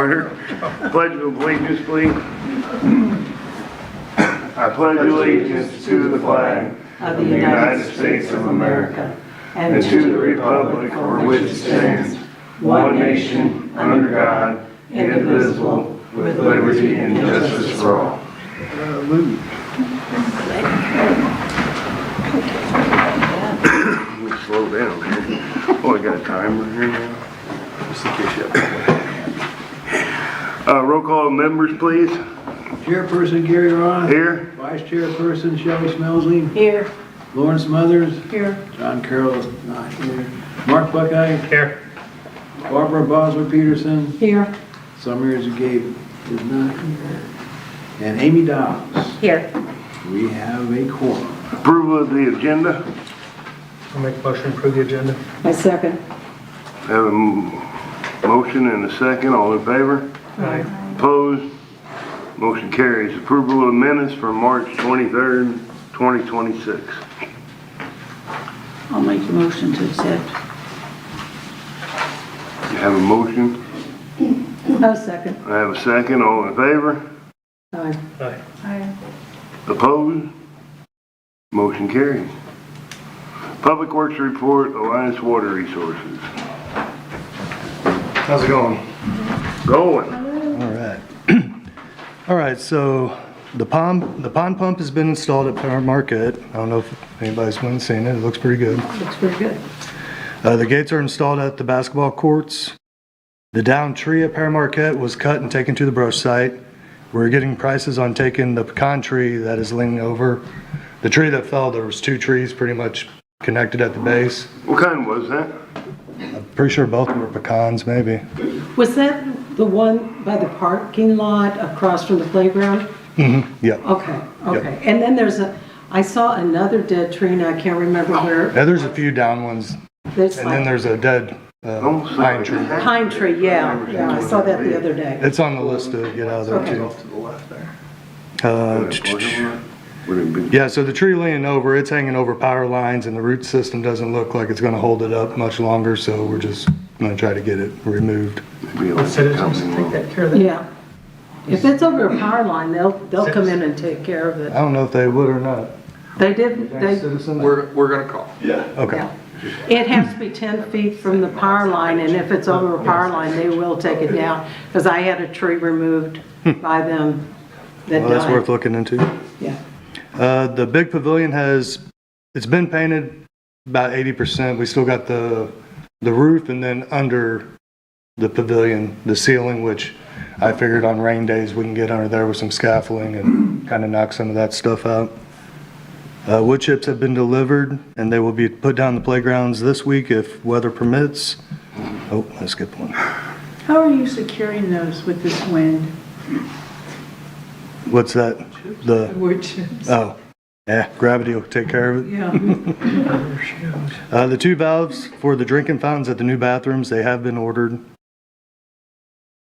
Carter. Pledge of allegiance, please. I pledge allegiance to the flag of the United States of America and to the republic for which it stands, one nation, under God, indivisible, with liberty and justice for all. Slow down. Oh, I got a timer here now. Just in case you have roll call members, please. Chairperson Gary Roth. Here. Vice Chairperson Shelley Smelsley. Here. Lawrence Smothers. Here. John Carroll is not here. Mark Buckeye. Here. Barbara Bosler Peterson. Here. Summer Gabe is not here. And Amy Dobbs. Here. We have a quorum. Approval of the agenda. I'll make a motion to approve the agenda. My second. Have a motion and a second. All in favor? Aye. Opposed? Motion carries. Approval of the minutes for March 23rd, 2026. I'll make a motion to accept. You have a motion? A second. I have a second. All in favor? Aye. Aye. Aye. Opposed? Motion carries. Public Works Report, Alliance Water Resources. How's it going? Going. All right. All right, so the pond pump has been installed at Power Market. I don't know if anybody's been seeing it. It looks pretty good. Looks pretty good. The gates are installed at the basketball courts. The down tree at Power Market was cut and taken to the brush site. We're getting prices on taking the pecan tree that is leaning over. The tree that fell, there was two trees pretty much connected at the base. What kind was that? I'm pretty sure both were pecans, maybe. Was that the one by the parking lot across from the playground? Yeah. Okay, okay. And then I saw another dead tree and I can't remember where. Yeah, there's a few down ones. There's And then there's a dead pine tree. Pine tree, yeah. I saw that the other day. It's on the list to get out of there too. Off to the left there. Yeah, so the tree leaning over, it's hanging over power lines and the root system doesn't look like it's gonna hold it up much longer, so we're just gonna try to get it removed. Will citizens take that care of that? Yeah. If it's over a power line, they'll come in and take care of I it. don't know if they would or not. They did, Citizens? We're gonna call. Okay. yeah. It has to be 10 feet from the power line, and if it's over a power line, they will take it down. Because I had a tree removed by them that Well, that's died. worth looking into. Yeah. The big pavilion it's been painted about 80%. We still got the roof and then under the pavilion, the ceiling, which I figured on rain days we can get under there with some scaffolding and kind of knock some of that stuff out. Wood chips have been delivered and they will be put down the playgrounds this week if weather permits. Oh, I skipped one. How are you securing those with this wind? What's that? The Wood chips. Oh, yeah, gravity will take care of it. Yeah. The two valves for the drinking fountains at the new bathrooms, they have been ordered.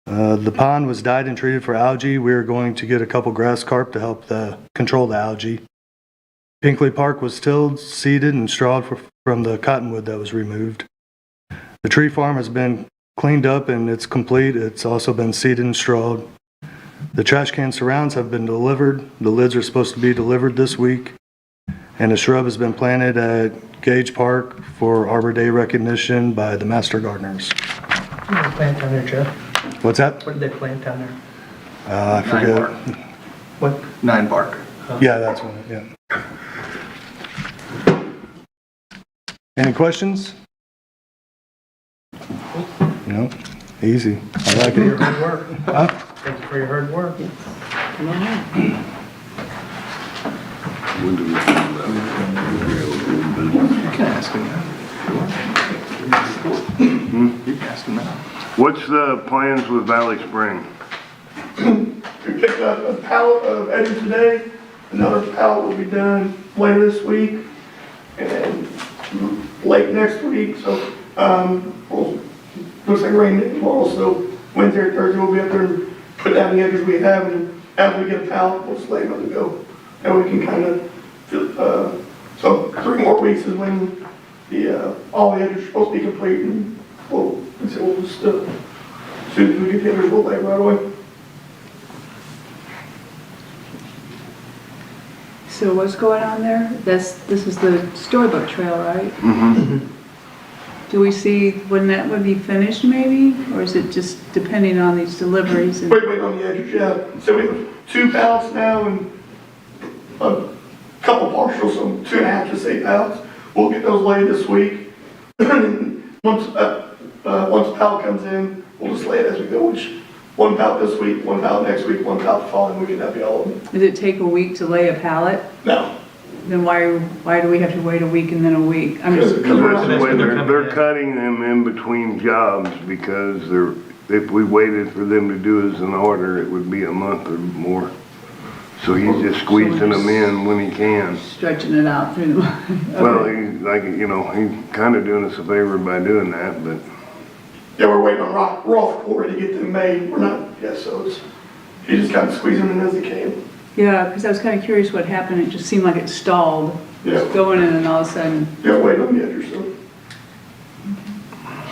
The pond was dyed and treated for algae. We are going to get a couple grass carp to help control the algae. Pinkley Park was tilled, seeded, and strawed from the cottonwood that was removed. The tree farm has been cleaned up and it's complete. It's also been seeded and strawed. The trash can surrounds have been delivered. The lids are supposed to be delivered this week. And a shrub has been planted at Gage Park for Arbor Day recognition by the master gardeners. What did they plant down there, Jeff? What's that? What did they plant down there? I forget. What? 9 bark. Yeah, that's one, yeah. Any questions? No? Easy. I like Thank you for your it. hard work. Huh? Thank you for your hard work. When do we find out? You can ask him that. You can ask him that. What's the plans with Valley Spring? We picked up a pallet of edge today. Another pallet will be done later this week and then late next week. So looks like rain tomorrow. So Wednesday or Thursday we'll be up there and put down the edges we have. And after we get a pallet, we'll just let them go. And we can kind of, so 3 more weeks is when all the edges are supposed to be complete. And we'll just As soon as we get the others, we'll lay right away. So what's going on there? This is the Storybook Trail, right? Mm-hmm. Do we see when that would be finished maybe? Or is it just depending on these deliveries? Wait on the edges, yeah. So we have 2 pallets now and a couple partials, so 2.5 to 8 pallets. We'll get those laid this week. Once a pallet comes in, we'll just lay it as we go, which 1 pallet this week, 1 pallet next week, 1 pallet the following week, and that'll be all of them. Does it take a week to lay a pallet? No. Then why do we have to wait a week and then a week? I'm just, Because we're That's the not- way they're cutting them in between jobs because if we waited for them to do as an order, it would be a month or more. So he's just squeezing them in when he can. stretching it out through the. Well, he's kind of doing us a favor by doing that, but Yeah, we're waiting on Roth Quarry to get them made. We're not, yeah, so he just kind of squeezing them in as he can. Yeah, because I was kind of curious what happened. It just seemed like it stalled. Yeah. Going in and all of a sudden, Yeah, wait on the edges, so.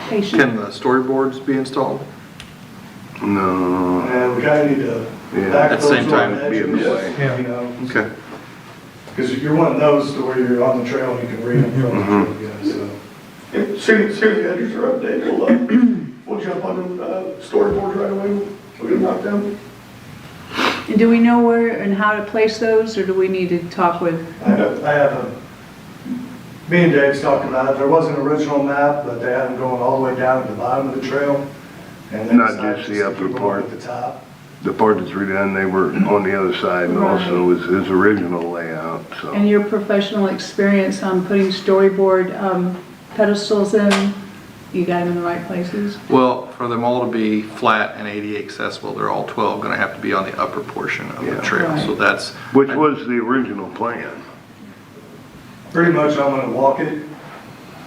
patient. Can the storyboards be installed? no. And we kinda need to Yeah. back At the same those on time, the be in the edges, way. Yeah. you know, Okay. because you're one of those to where you're on the trail and you can read them from the trail, guys, so. Yeah, as soon as the edges are updated, we'll jump on the storyboards right away. We'll get them knocked down. And do we know where and how to place those, or do we need to talk with? Me and Dave's talking about it, there was an original map, but they had them going all the way down at the bottom of the trail. And they Not decided just the to upper keep them part. At the top. The part that's redone, they were on the other side and also was his original layout, so. And your professional experience on putting storyboard pedestals in, you got them in the right places? Well, for them all to be flat and ADA accessible, they're all 12 going to have to be on the upper portion of Yeah. the trail. Right. So that's, Which was the original plan. Pretty much I'm gonna walk it.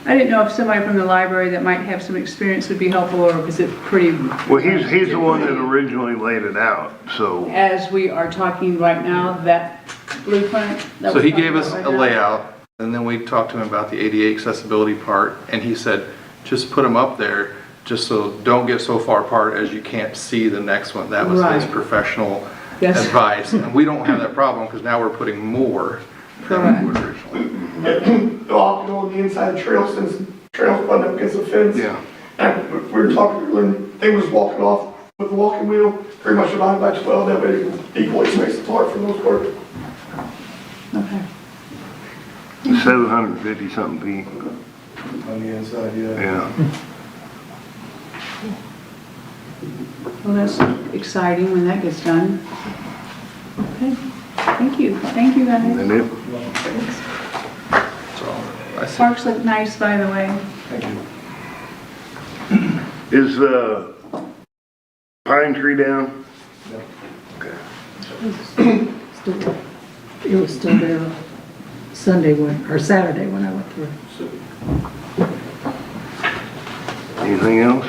I didn't know if somebody from the library that might have some experience would be helpful, or is it pretty? Well, he's the one that originally laid it out, so. As we are talking right now, that blueprint? that so we're he talking gave us about a right now? layout, and then we talked to him about the ADA accessibility part, and he said, just put them up there, just so don't get so far apart as you can't see the next one. That was his Right. professional Yes. advice, and we don't have that problem because now we're putting more than we would originally. They'll have to go on the inside of the trail since the trail's buttoned up against the fence. Yeah. And we were talking earlier, they was walking off with the walking wheel, pretty much divided by 12, that way you can equally space apart for the most part. Okay. 750 something feet, On the inside, yeah. yeah. Well, that's exciting when that gets done. Okay, thank you guys. And it, So I said, Parks look nice, by the way. Thank you. is the pine tree down? Still- It was still there Sunday or Saturday when I went through. Anything else?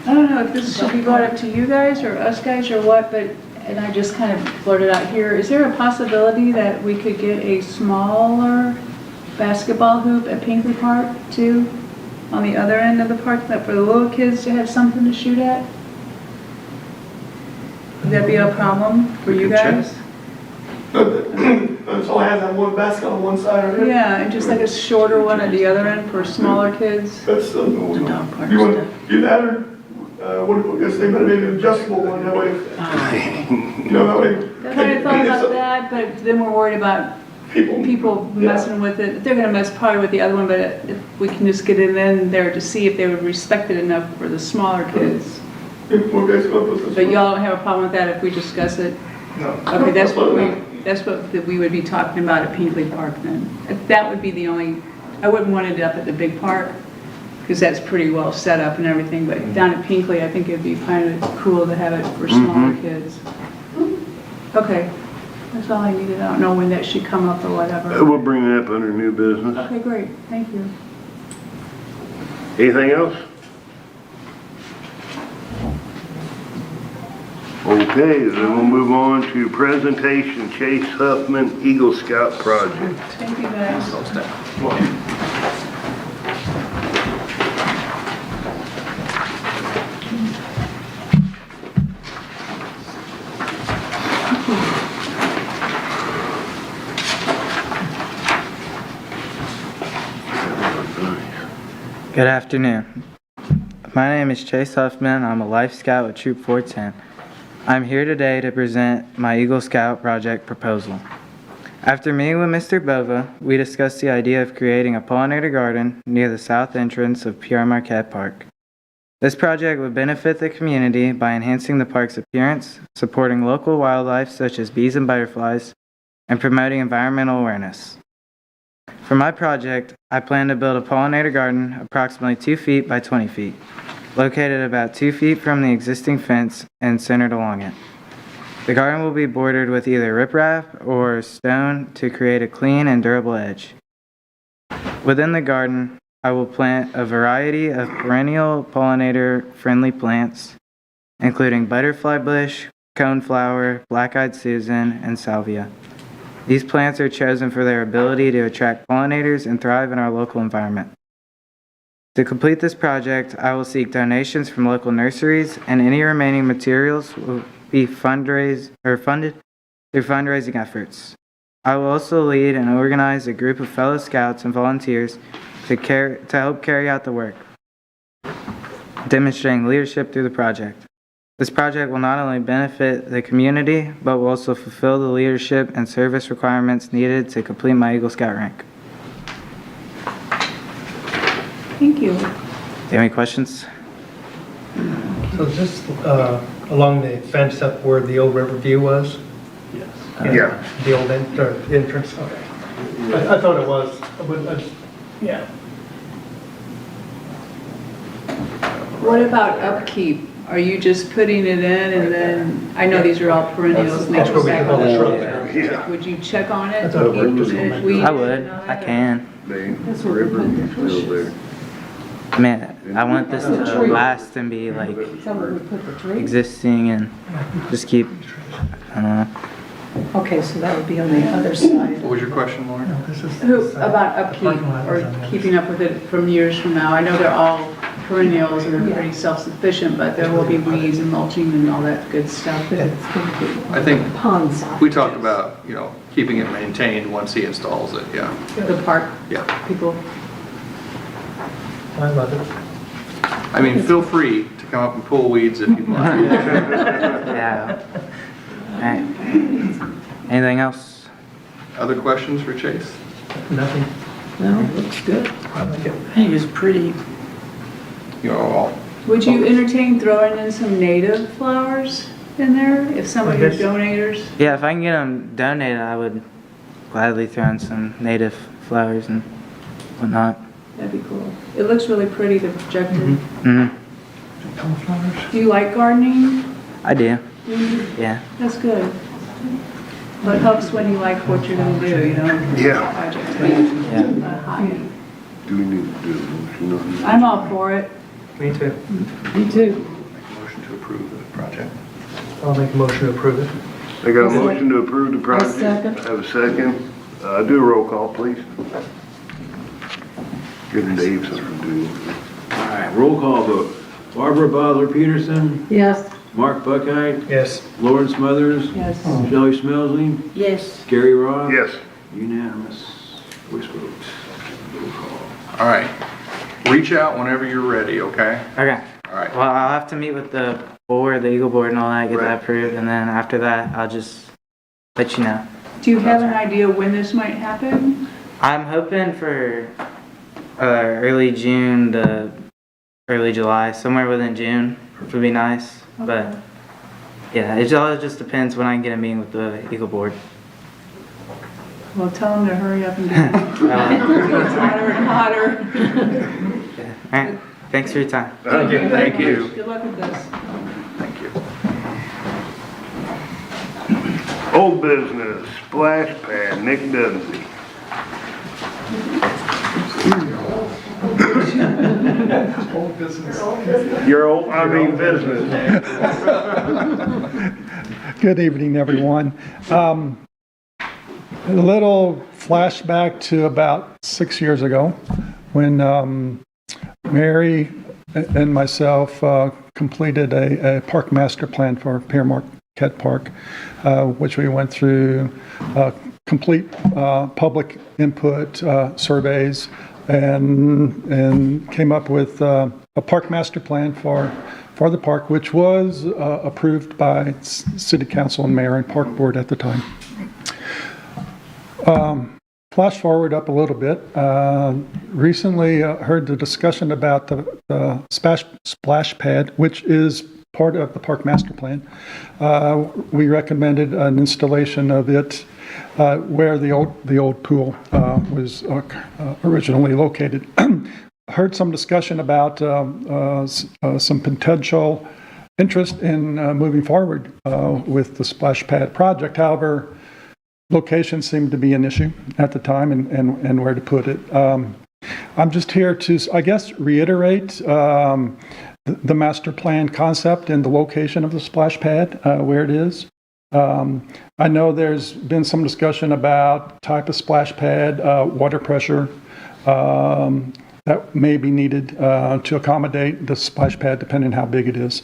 I don't know if this should be brought up to you guys or us guys or what, but, and I just kind of blurted out here, is there a possibility that we could get a smaller basketball hoop at Pinkley Park too? On the other end of the park, that for the little kids to have something to shoot at? Would that be a problem for you We could check. guys? That's all I have, that one basket on one side right here. Yeah, and just like a shorter one at the other end for smaller kids? That's the, The dog park you want stuff. to do that or, what do you guys think, but maybe an adjustable one, that way, you know, that way. I kind of thought about that, but then we're worried about people messing with it. They're gonna mess probably with the other one, but if we can just get it in there to see if they would respect it enough for the smaller kids. What guys come up with this? But one? y'all don't have a problem with that if we discuss it? No. Okay, that's what we would be talking about at Pinkley Park then. That would be the only, I wouldn't want it up at the big park, because that's pretty well set up and everything, but down at Pinkley, I think it'd be kind of cool to have it for smaller kids. Okay, that's all I needed. I don't know when that should come up or whatever. We'll bring that up under new business. Okay, great, thank you. Anything else? Okay, then we'll move on to presentation, Chase Huffman Eagle Scout Project. Thank you, guys. Good afternoon. My name is Chase Huffman. I'm a Life Scout with Troop 410. I'm here today to present my Eagle Scout project proposal. After meeting with Mr. Bova, we discussed the idea of creating a pollinator garden near the south entrance of Pierre Marquette Park. This project would benefit the community by enhancing the park's appearance, supporting local wildlife such as bees and butterflies, and promoting environmental awareness. For my project, I plan to build a pollinator garden approximately 2 feet by 20 feet, located about 2 feet from the existing fence and centered along it. The garden will be bordered with either riprap or stone to create a clean and durable edge. Within the garden, I will plant a variety of perennial pollinator-friendly plants, including butterfly bush, coneflower, black-eyed Susan, and salvia. These plants are chosen for their ability to attract pollinators and thrive in our local environment. To complete this project, I will seek donations from local nurseries, and any remaining materials will be funded through fundraising efforts. I will also lead and organize a group of fellow scouts and volunteers to help carry out the work, demonstrating leadership through the project. This project will not only benefit the community, but will also fulfill the leadership and service requirements needed to complete my Eagle Scout rank. Thank you. Do you have any questions? So is this along the fence up where the old Riverview was? Yes. Yeah. The old entrance? Okay. I thought it was. Yeah. What about upkeep? Are you just putting it in and then, I know these are all perennials. and they That's where we go have back all the on shrubs. Yeah. Would you check on it? I thought it was Keep just- weeds I and would. all I that? can. They, That's where we river put the is still there. Man, I want this to last and be like Somewhere we put the tree. existing and just keep, I don't know. Okay, so that would be on the other side. What was your question, Lauren? Who, about upkeep or keeping up with it from years from now? I know they're all perennials and they're pretty self-sufficient, but there will be weeds and mulching and all that good stuff. But it's going to be I think pond side. we talked about, keeping it maintained once he installs it, yeah. The park Yeah. people. I love it. I mean, feel free to come up and pull weeds if you'd like. Yeah. Alright. Anything else? Other questions for Chase? Nothing. No, it looks good. I like it. I think it's pretty. Would you entertain throwing in some native flowers in there if some of your donators? Yeah, if I can get them donated, I would gladly throw in some native flowers and whatnot. That'd be cool. It looks really pretty, the projector. Mm-hmm. Do you like gardening? I do. Mhm. Yeah. That's good. But it helps when you like what you're gonna do, Yeah. Project to be Yeah. high. Do we need to do a motion on that? I'm all for it. Me too. Me too. Motion to approve the project. I'll make a motion to approve it. I got a motion to approve the project. second. I have a second. Do a roll call, please. Give Dave something to do. All right, roll call vote. Barbara Bosler Peterson, Yes. Mark Buckeye, Yes. Lauren Smothers, Yes. Shelley Smelsley, Yes. Gary Ross. Yes. Unanimous. Voice vote. Roll call. All right. Reach out whenever you're ready, okay? Okay. All right. Well, I'll have to meet with the board, the Eagle board and all that, get Right. that approved, and then after that, I'll just let you know. Do you have an idea when this might happen? I'm hoping for early June to early July, somewhere within June would be nice. But yeah, it all just depends when I can get a meeting with the Eagle board. Well, tell them to hurry up and get it. It's hotter and hotter. All right, thanks for your time. Thank you. Good luck with this. Thank you. Old business, splash pad, Nick Dudley. Your old, I mean business. Good evening, everyone. A little flashback to about 6 years ago when Mary and myself completed a park master plan for Pierre Marquette Park, which we went through complete public input surveys, and came up with a park master plan for the park, which was approved by city council and mayor and park board at the time. Flash forward up a little bit. Recently heard the discussion about the splash pad, which is part of the park master plan. We recommended an installation of it where the old pool was originally located. Heard some discussion about some potential interest in moving forward with the splash pad project. However, location seemed to be an issue at the time and where to put it. I'm just here to, I guess, reiterate the master plan concept and the location of the splash pad, where it is. I know there's been some discussion about type of splash pad, water pressure that may be needed to accommodate the splash pad depending on how big it is.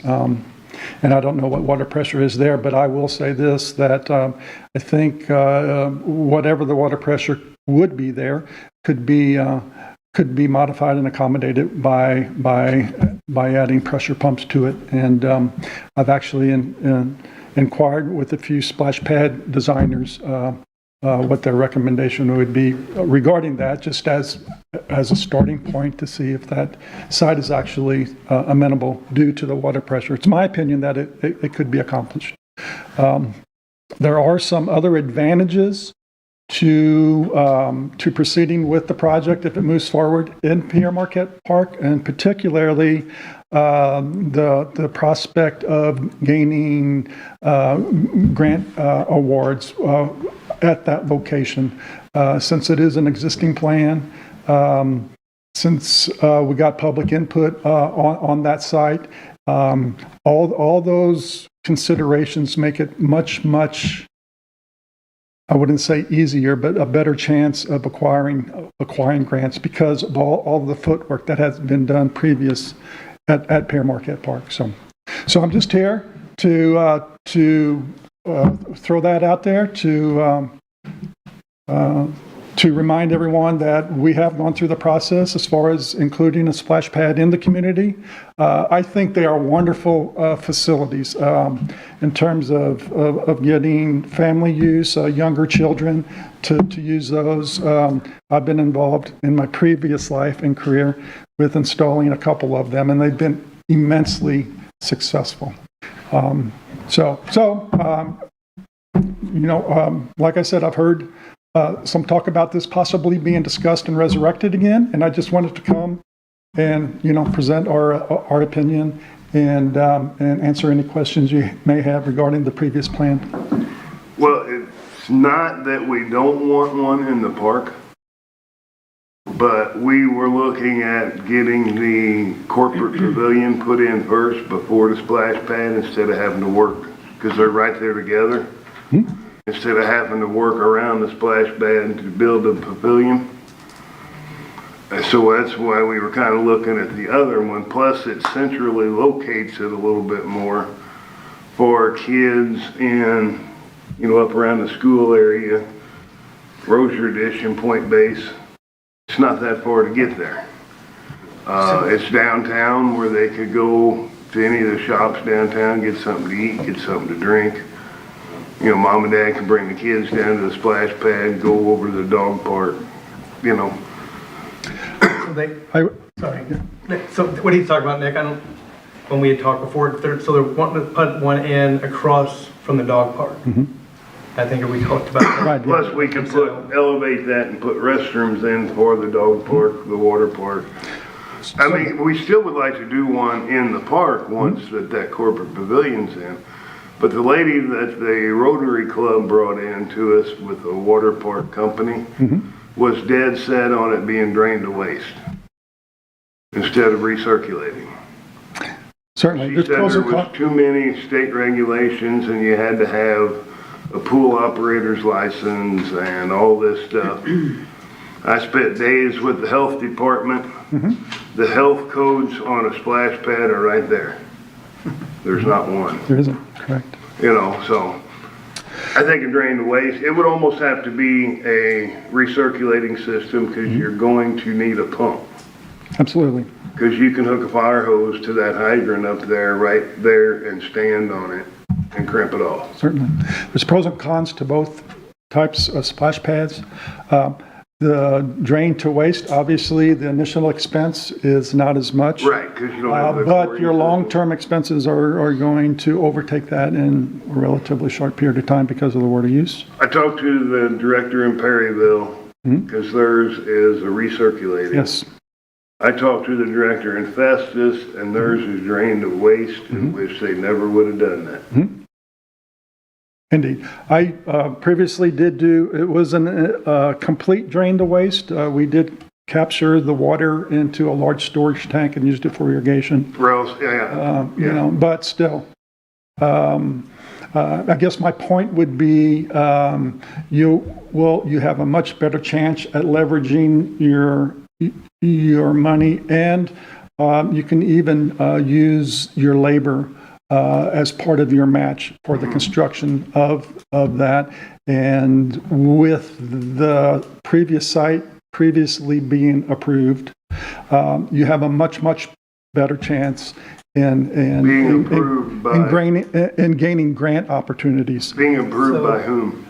And I don't know what water pressure is there, but I will say this, that I think whatever the water pressure would be there could be modified and accommodated by adding pressure pumps to it. And I've actually inquired with a few splash pad designers what their recommendation would be regarding that, just as a starting point to see if that site is actually amenable due to the water pressure. It's my opinion that it could be accomplished. There are some other advantages to proceeding with the project if it moves forward in Pierre Marquette Park, and particularly the prospect of gaining grant awards at that location, since it is an existing plan. Since we got public input on that site, all those considerations make it much, I wouldn't say easier, but a better chance of acquiring grants because of all the footwork that has been done previous at Pierre Marquette Park. So I'm just here to throw that out there to remind everyone that we have gone through the process as far as including a splash pad in the community. I think they are wonderful facilities in terms of getting family use, younger children to use those. I've been involved in my previous life and career with installing a couple of them, and they've been immensely successful. Like I said, I've heard some talk about this possibly being discussed and resurrected again, and I just wanted to come and present our opinion and answer any questions you may have regarding the previous plan. Well, it's not that we don't want one in the park, but we were looking at getting the corporate pavilion put in first before the splash pad instead of having to work, because they're right there together. Instead of having to work around the splash pad to build a pavilion. So that's why we were kind of looking at the other one. Plus it centrally locates it a little bit more for kids in, up around the school area, Rosier Dish and Point Base. It's not that far to get there. It's downtown where they could go to any of the shops downtown, get something to eat, get something to drink. Mom and dad can bring the kids down to the splash pad, go over to the dog park, So what he's talking about, Nick, when we had talked before, so they're wanting to put one in across from the dog park. I think we talked about that. Right. Plus we can elevate that and put restrooms in for the dog park, the water park. I mean, we still would like to do one in the park once that corporate pavilion's in. But the lady that the Rotary Club brought in to us with the water park company was dead set on it being drained to waste instead of recirculating. Certainly. She said there was too many state regulations and you had to have a pool operator's license and all this stuff. I spent days with the health department. The health codes on a splash pad are right there. There's not one. There isn't, correct. So I think a drain to waste, it would almost have to be a recirculating system because you're going to need a pump. Absolutely. Because you can hook a fire hose to that hydrant up there, right there, and stand on it and crimp it off. Certainly. There's pros and cons to both types of splash pads. The drain to waste, obviously, the initial expense is not as much. Right, because you don't have the But chlorine your system. long-term expenses are going to overtake that in a relatively short period of time because of the water use. I talked to the director in Perryville, because theirs is a recirculating. Yes. I talked to the director in Festus, and theirs is drained to waste, which they never would have done that. Indeed. I previously did do, it was a complete drain to waste. We did capture the water into a large storage tank and used it for irrigation. Rose, yeah. You know, but still, I guess my point would be, you have a much better chance at leveraging your money, and you can even use your labor as part of your match for the construction of that. And with the previous site previously being approved, you have a much better chance in gaining grant opportunities. Being approved by whom?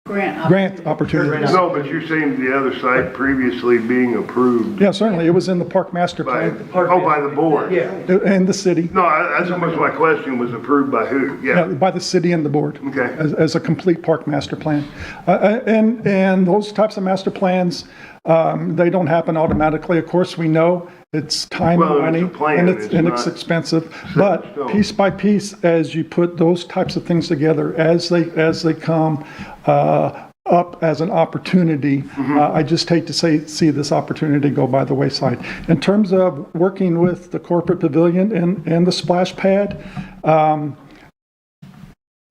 Grant opportunities. No, but you're saying the other site previously being approved Yeah, certainly. It was in the Park Master by, Plan by the board? Yeah. and the city. No, that's almost my question, was approved by who? Yeah, by the city and the board. Okay. As a complete park master plan. And those types of master plans, they don't happen automatically. Of course, we know it's time, Well, it's money, a plan, and it's it's not expensive. set in But stone. piece by piece, as you put those types of things together, as they come up as an opportunity, I just hate to see this opportunity go by the wayside. In terms of working with the corporate pavilion and the splash pad,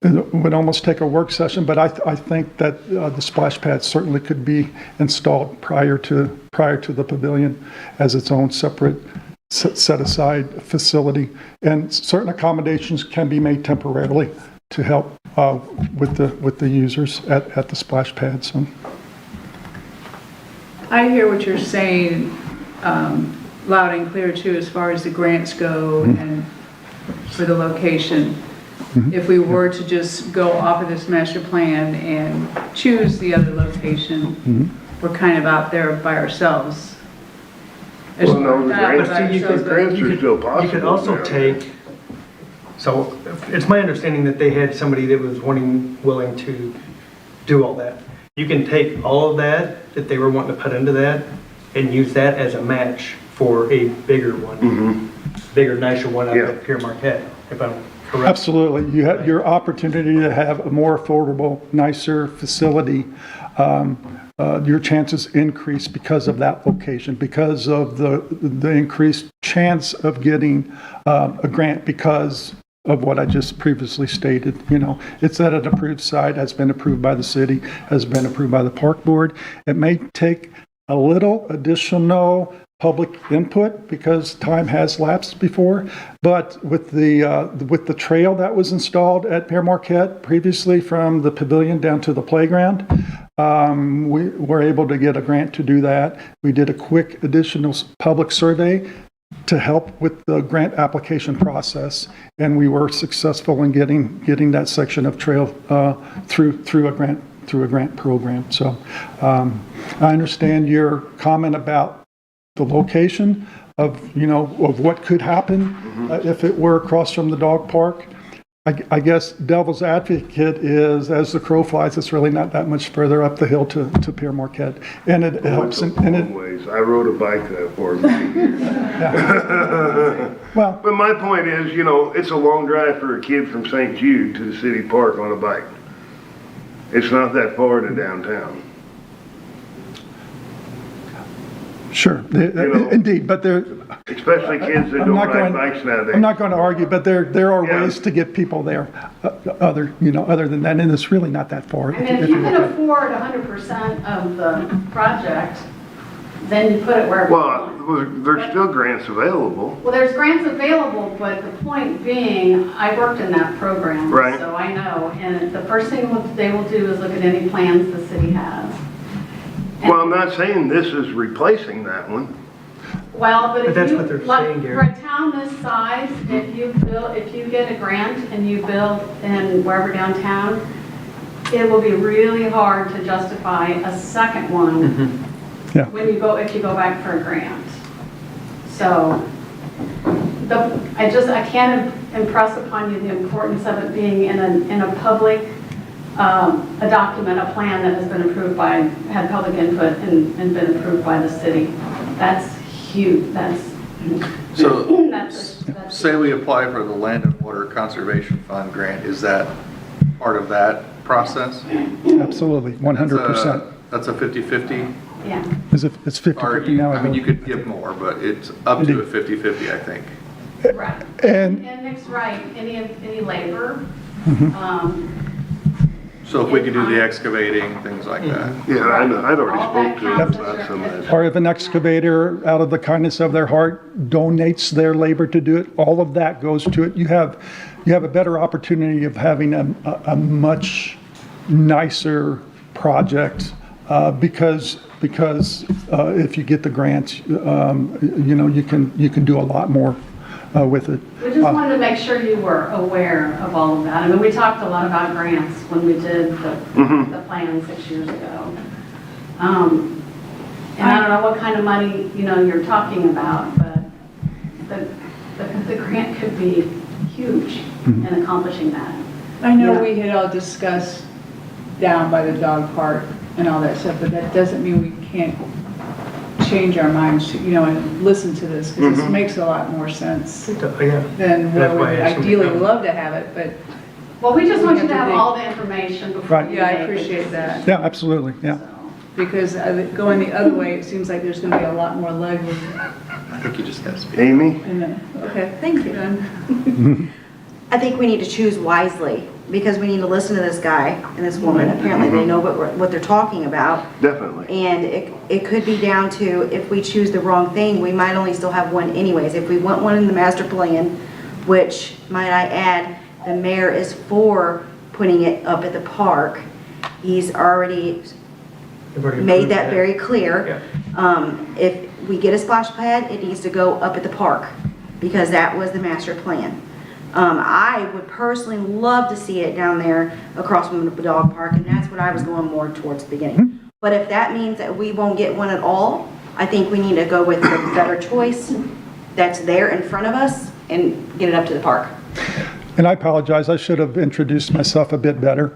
it would almost take a work session, but I think that the splash pad certainly could be installed prior to the pavilion as its own separate set-aside facility. And certain accommodations can be made temporarily to help with the users at the splash pad. So I hear what you're saying loud and clear too, as far as the grants go and for the location. If we were to just go off of this master plan and choose the other location, we're kind of out there by ourselves. Well, no, the grants, By the ourselves, but- grants are still possible. You could also now. take, so it's my understanding that they had somebody that was willing to do all that. You can take all of that they were wanting to put into that and use that as a match for a bigger one, bigger, nicer one up Yeah. at Pier Marquette, if I'm correct. absolutely, you have your opportunity to have a more affordable, nicer facility. Your chances increase because of that location, because of the increased chance of getting a grant because of what I just previously stated. You know, it's at an approved site, has been approved by the city, has been approved by the park board. It may take a little additional public input because time has lapsed before, but with the trail that was installed at Pier Marquette previously from the pavilion down to the playground, we were able to get a grant to do that. We did a quick additional public survey to help with the grant application process, and we were successful in getting that section of trail through a grant program. So I understand your comment about the location of what could happen if it were across from the dog park. I guess devil's advocate is, as the crow flies, it's really not that much further up the hill to Pier Marquette, and it helps. It's a long ways. I rode a bike that for many years. Well, But my point is, it's a long drive for a kid from St. Jude to the city park on a bike. It's not that far to downtown. sure, indeed, but there. Especially kids that don't ride bikes nowadays. I'm not going to argue, but there are Yeah. ways to get people there, other than that, and it's really not that far. And if you can afford 100% of the project, then you put it wherever you want. Well, there's still grants available. Well, there's grants available, but the point being, I worked in that program. Right. So I know, and the first thing they will do is look at any plans the city has. Well, I'm not saying this is replacing that one. Well, but But if that's you, what they're like, saying, for Gary. a town this size, if you get a grant and you build in wherever downtown, it will be really hard to justify a second one Yeah. if you go back for a grant. So, I can't impress upon you the importance of it being in a public, a document, a plan that has been approved had public input and been approved by the city. That's huge, So, that's say we apply for the Land and Water Conservation Fund grant, is that part of that process? Absolutely, 100%. That's a 50/50? yeah. It's 50/50 Or, now. I mean, you could give more, but it's up to a 50/50, I think. Right. And- Nick's right, any labor, So if we could do the excavating, things like that. Yeah, I'd already all that spoke to him counts about as some of that. your- Or if an excavator, out of the kindness of their heart, donates their labor to do it, all of that goes to it. You have a better opportunity of having a much nicer project because if you get the grants, you can do a lot more with it. We just wanted to make sure you were aware of all of that. I mean, we talked a lot about grants when we did the plan 6 years ago. And I don't know what kind of money, you're talking about, but the grant could be huge in accomplishing that. I know Yeah. we had all discussed down by the dog park and all that stuff, but that doesn't mean we can't change our minds to, and listen to this, because this makes a lot more sense Yeah. than what That's we why would I asked him to ideally come. love to have it, but Well, we just want you have to to have think. all the information before Right. you yeah, I make a appreciate that. Yeah, absolutely, yeah. Because going the other way, it seems like there's going to be a lot more legwork. I think you just have to speak. Amy? Okay. Thank you. Done. I think we need to choose wisely, because we need to listen to this guy and this woman. Apparently, they know what they're talking about. Definitely. And it could be down to, if we choose the wrong thing, we might only still have one anyways. If we want one in the master plan, which, might I add, the mayor is for putting it up at the park. He's already They've already made approved that very clear. If we get a splash pad, it needs to go up at the park, because that was the master plan. I would personally love to see it down there across from the dog park, and that's what I was going more towards the beginning. But if that means that we won't get one at all, I think we need to go with the better choice that's there in front of us and get it up to the park. And I apologize, I should have introduced myself a bit better.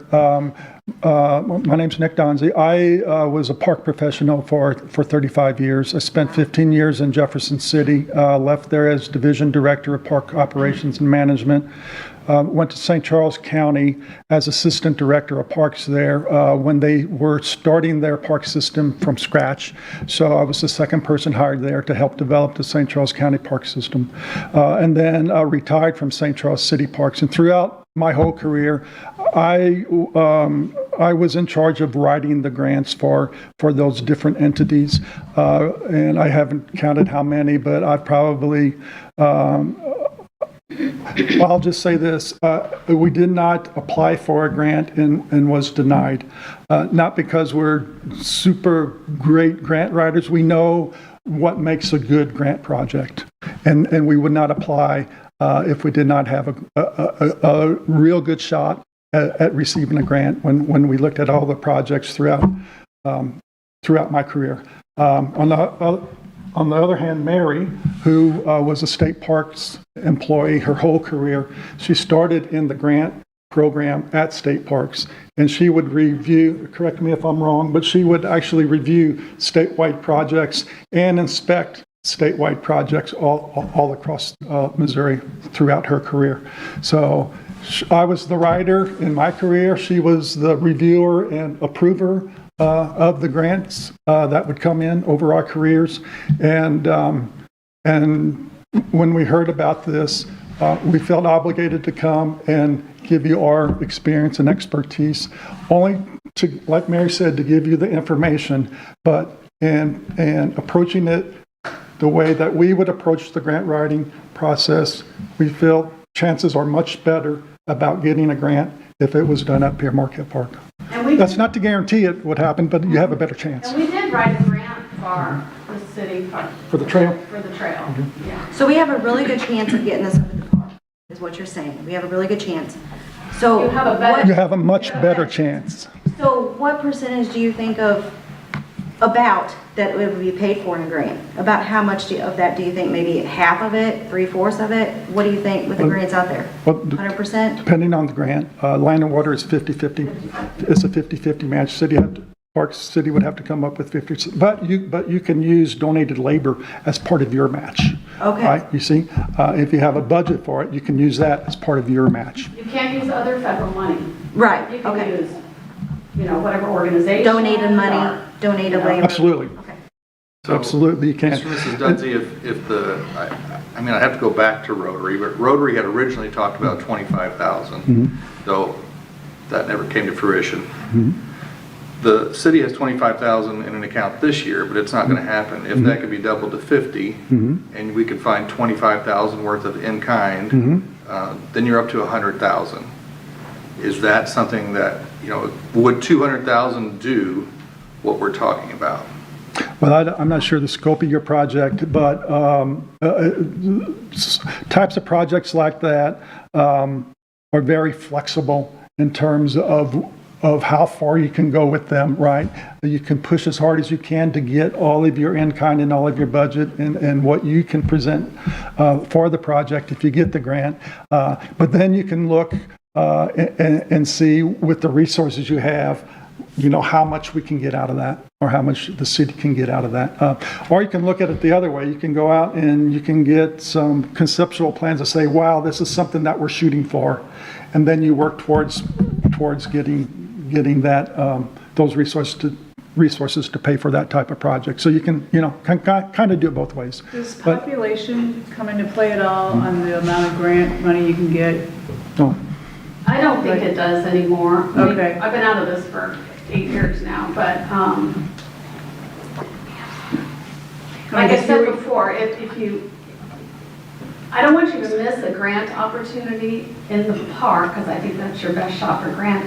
My name's Nick Donzie. I was a park professional for 35 years. I spent 15 years in Jefferson City, left there as Division Director of Park Operations and Management. Went to St. Charles County as Assistant Director of Parks there when they were starting their park system from scratch. So I was the second person hired there to help develop the St. Charles County park system. And then retired from St. Charles City Parks. And throughout my whole career, I was in charge of writing the grants for those different entities. And I haven't counted how many, but I've probably I'll just say this, we did not apply for a grant and was denied. Not because we're super great grant writers. We know what makes a good grant project. And we would not apply if we did not have a real good shot at receiving a grant when we looked at all the projects throughout my career. On the other hand, Mary, who was a state parks employee her whole career, she started in the grant program at state parks, and she would review, correct me if I'm wrong, but she would actually review statewide projects and inspect statewide projects all across Missouri throughout her career. So I was the writer in my career. She was the reviewer and approver of the grants that would come in over our careers. And when we heard about this, we felt obligated to come and give you our experience and expertise, only to, like Mary said, to give you the information, but and approaching it the way that we would approach the grant writing process, we feel chances are much better about getting a grant if it was done at Pier Marquette Park. And we, That's not to guarantee it would happen, but you have a better chance and we did write a grant for the city, for the trail. for the trail, yeah. So we have a really good chance of getting this up at the park, is what you're saying. We have a really good chance. So You have a better- You have a much better chance. So what percentage do you think of, about, that it would be paid for in a grant? About how much of that do you think, maybe half of it, 3/4 of it? What do you think with the grants out there? Well, 100%? depending on the grant, Land and Water is 50/50. It's a 50/50 match. Parks City would have to come up with 50, but you can use donated labor as part of your match. Okay. Right, you see? If you have a budget for it, you can use that as part of your match. You can't use other federal money. Right, You can okay. use, whatever organization. Donated money, donated labor. Absolutely. Okay. Absolutely, you can. Mr. and Mrs. Dunsey, if I mean, I have to go back to Rotary, but Rotary had originally talked about 25,000, though that never came to fruition. The city has 25,000 in an account this year, but it's not going to happen. If that could be doubled to 50, and we could find 25,000 worth of in-kind, then you're up to 100,000. Is that something that, would 200,000 do what we're talking about? Well, I'm not sure the scope of your project, but types of projects like that are very flexible in terms of how far you can go with them, right? You can push as hard as you can to get all of your in-kind and all of your budget and what you can present for the project if you get the grant. But then you can look and see with the resources you have, how much we can get out of that, or how much the city can get out of that. Or you can look at it the other way. You can go out and you can get some conceptual plans to say, wow, this is something that we're shooting for. And then you work towards getting that, those resources to pay for that type of project. So you can, kind of do it both ways. Does But- population come into play at all on the amount of grant money you can get? No. I don't think it does anymore. I mean, Okay. I've been out of this for 8 years now, but, like I said before, if you, I don't want you to miss a grant opportunity in the park, because I think that's your best shot for grant.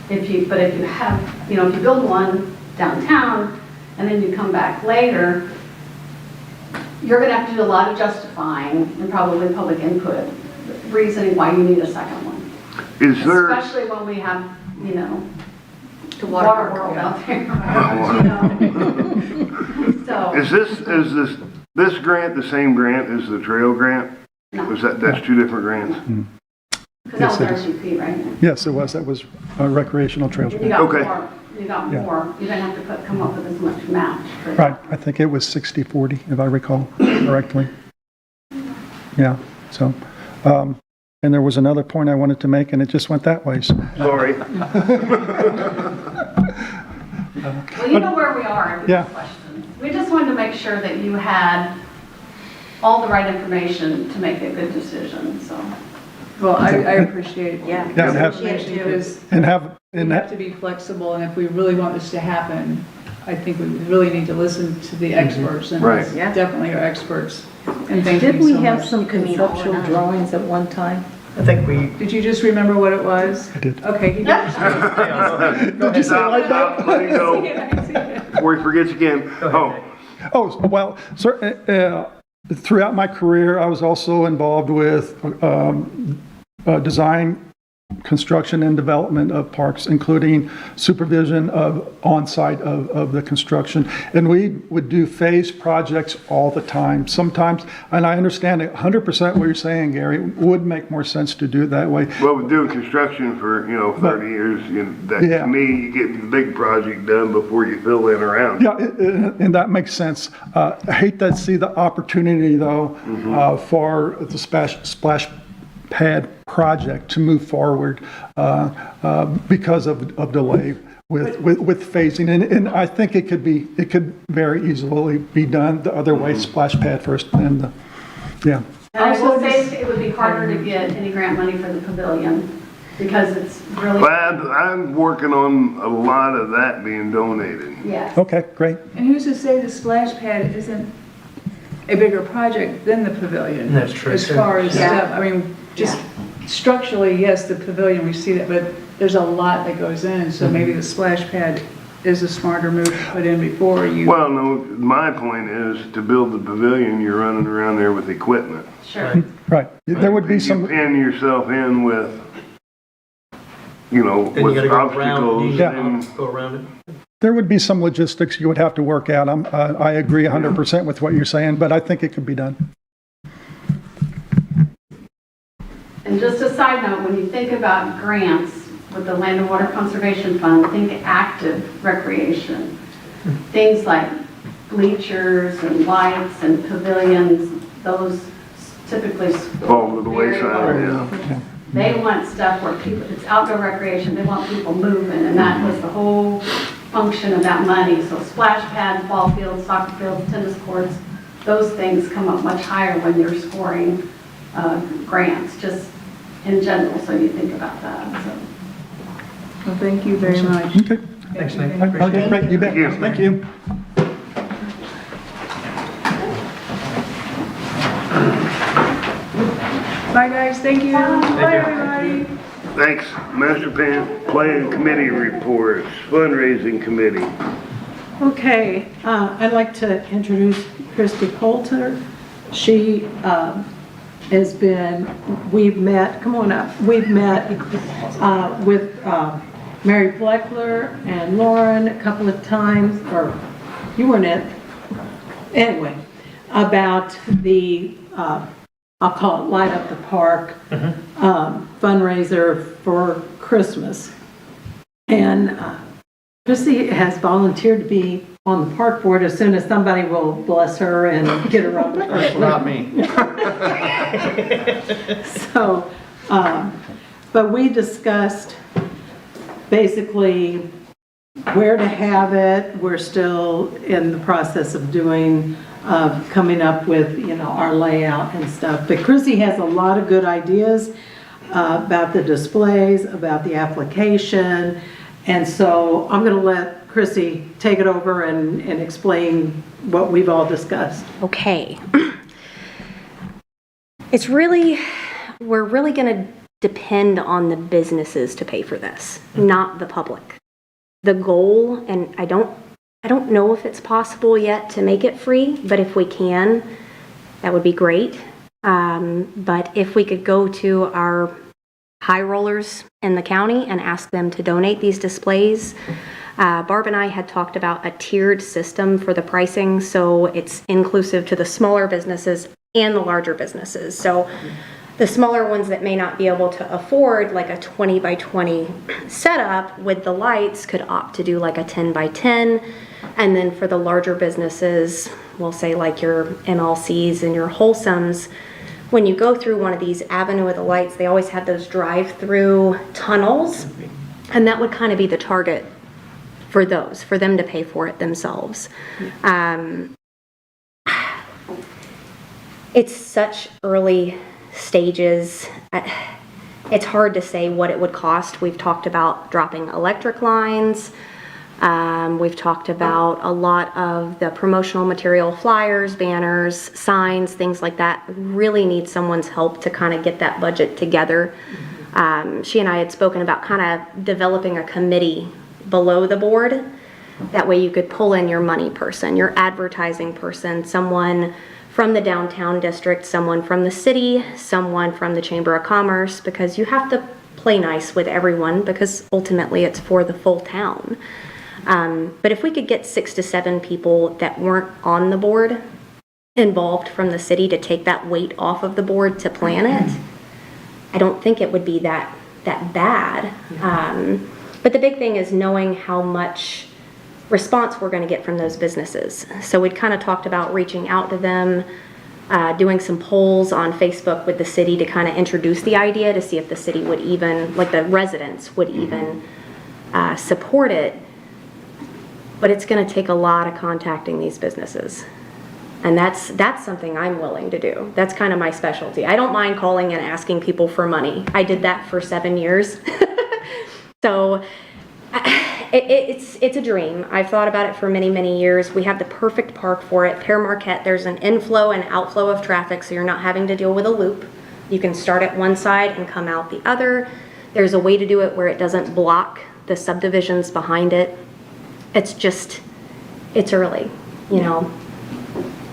But if you have, if you build one downtown, and then you come back later, you're gonna have to do a lot of justifying and probably public input, reasoning why you need a second one. Is there, Especially when we have, To water water world park. out there. So, is this grant the same grant as the trail grant? no, Was that's two different grants? because Yes, that it was is. RCP, right? Yes, it was. That was recreational trails. You got Okay. more, you got Yeah. more, you didn't have to come up with as much match. for Right. that. I think it was 60/40, if I recall correctly. Yeah, so, and there was another point I wanted to make, and it just went that way. So, Sorry. Well, you know where we are with Yeah. this question. We just wanted to make sure that you had all the right information to make a good decision, so. Well, I appreciate Yeah. Yeah, and the have- information because and we have to be flexible, and if we really want this to happen, I think we really need to listen to the experts, and Right. these Yeah. definitely are experts. And thank Didn't you we so have much. some Could mean all or conceptual none. drawings at one time? I think we, Did you just remember what it was? I did. Okay. He did. Did you say it like that? Let it go before he forgets again. Oh, Oh, well, sir, throughout my career, I was also involved with design, construction, and development of parks, including supervision of on-site of the construction. And we would do phase projects all the time. Sometimes, and I understand 100% what you're saying, Gary, it would make more sense to do it that way. well, we're doing construction for, 30 years, that, Yeah. to me, you get the big project done before you fill in around. Yeah, and that makes sense. I hate to see the opportunity, though, for the splash pad project to move forward because of delay with phasing. And I think it could very easily be done the other way, splash pad first, and, yeah. And I will say it would be harder to get any grant money for the pavilion because it's really, But I'm working on a lot of that being donated. yes. Okay, great. And who's to say the splash pad isn't a bigger project than the pavilion? That's true, As too. far as Yeah. stuff, I mean, just structurally, yes, the pavilion, we see that, but there's a lot that goes in, so maybe the splash pad is a smarter move to put in before you. Well, no, my point is to build the pavilion, you're running around there with equipment. Sure. Right. There would be You some, pin yourself in with, you know, Then you with gotta go around, obstacles Yeah. and go around it. there would be some logistics you would have to work out. I agree 100% with what you're saying, but I think it could be done. And just a side note, when you think about grants with the Land and Water Conservation Fund, think active recreation. Things like bleachers and lights and pavilions, those typically fall to the very wayside, low. yeah. They want stuff where people, it's outdoor recreation, they want people moving, and that was the whole function of that money. So splash pad, ball fields, soccer fields, tennis courts, those things come up much higher when you're scoring grants, just in general, so you think about that, so. Well, thank you very much. Okay. Thanks, Nick. Okay, great, you bet. Thank you. Bye, guys, thank you. Bye, everybody. Thanks. Master Plan Committee reports, fundraising committee. Okay, I'd like to introduce Christy Coulter. She has been, we've met, come on up, we've met with Mary Bleckler and Lauren a couple of times, or you weren't in, anyway, about the, I'll call it Light Up the Park fundraiser for Christmas. And Chrissy has volunteered to be on the park board as soon as somebody will bless her and get her on the park board. Not me. So, but we discussed basically where to have it. We're still in the process of doing, coming up with, you know, our layout and stuff. But Chrissy has a lot of good ideas about the displays, about the application. And so I'm going to let Chrissy take it over and explain what we've all discussed. Okay. We're really going to depend on the businesses to pay for this, not the public. The goal, and I don't know if it's possible yet to make it free, but if we can, that would be great. But if we could go to our high rollers in the county and ask them to donate these displays. Barb and I had talked about a tiered system for the pricing, so it's inclusive to the smaller businesses and the larger businesses. So the smaller ones that may not be able to afford like a 20 by 20 setup with the lights could opt to do like a 10 by 10. And then for the larger businesses, we'll say like your MLCs and your Wholesomes, when you go through one of these Avenue of the Lights, they always have those drive-through tunnels, and that would kind of be the target for those, for them to pay for it themselves. It's such early stages. It's hard to say what it would cost. We've talked about dropping electric lines. We've talked about a lot of the promotional material, flyers, banners, signs, things like that. Really need someone's help to kind of get that budget together. She and I had spoken about kind of developing a committee below the board. That way you could pull in your money person, your advertising person, someone from the downtown district, someone from the city, someone from the Chamber of Commerce, because you have to play nice with everyone because ultimately it's for the full town. But if we could get 6 to 7 people that weren't on the board involved from the city to take that weight off of the board to plan it, I don't think it would be that bad. But the big thing is knowing how much response we're going to get from those businesses. So we'd kind of talked about reaching out to them, doing some polls on Facebook with the city to kind of introduce the idea to see if the city would even, like the residents would even support it. But it's going to take a lot of contacting these businesses. And that's something I'm willing to do. That's kind of my specialty. I don't mind calling and asking people for money. I did that for 7 years. So it's a dream. I've thought about it for many, many years. We have the perfect park for it. Pere Marquette, there's an inflow and outflow of traffic, so you're not having to deal with a loop. You can start at one side and come out the other. There's a way to do it where it doesn't block the subdivisions behind it. It's early, you know.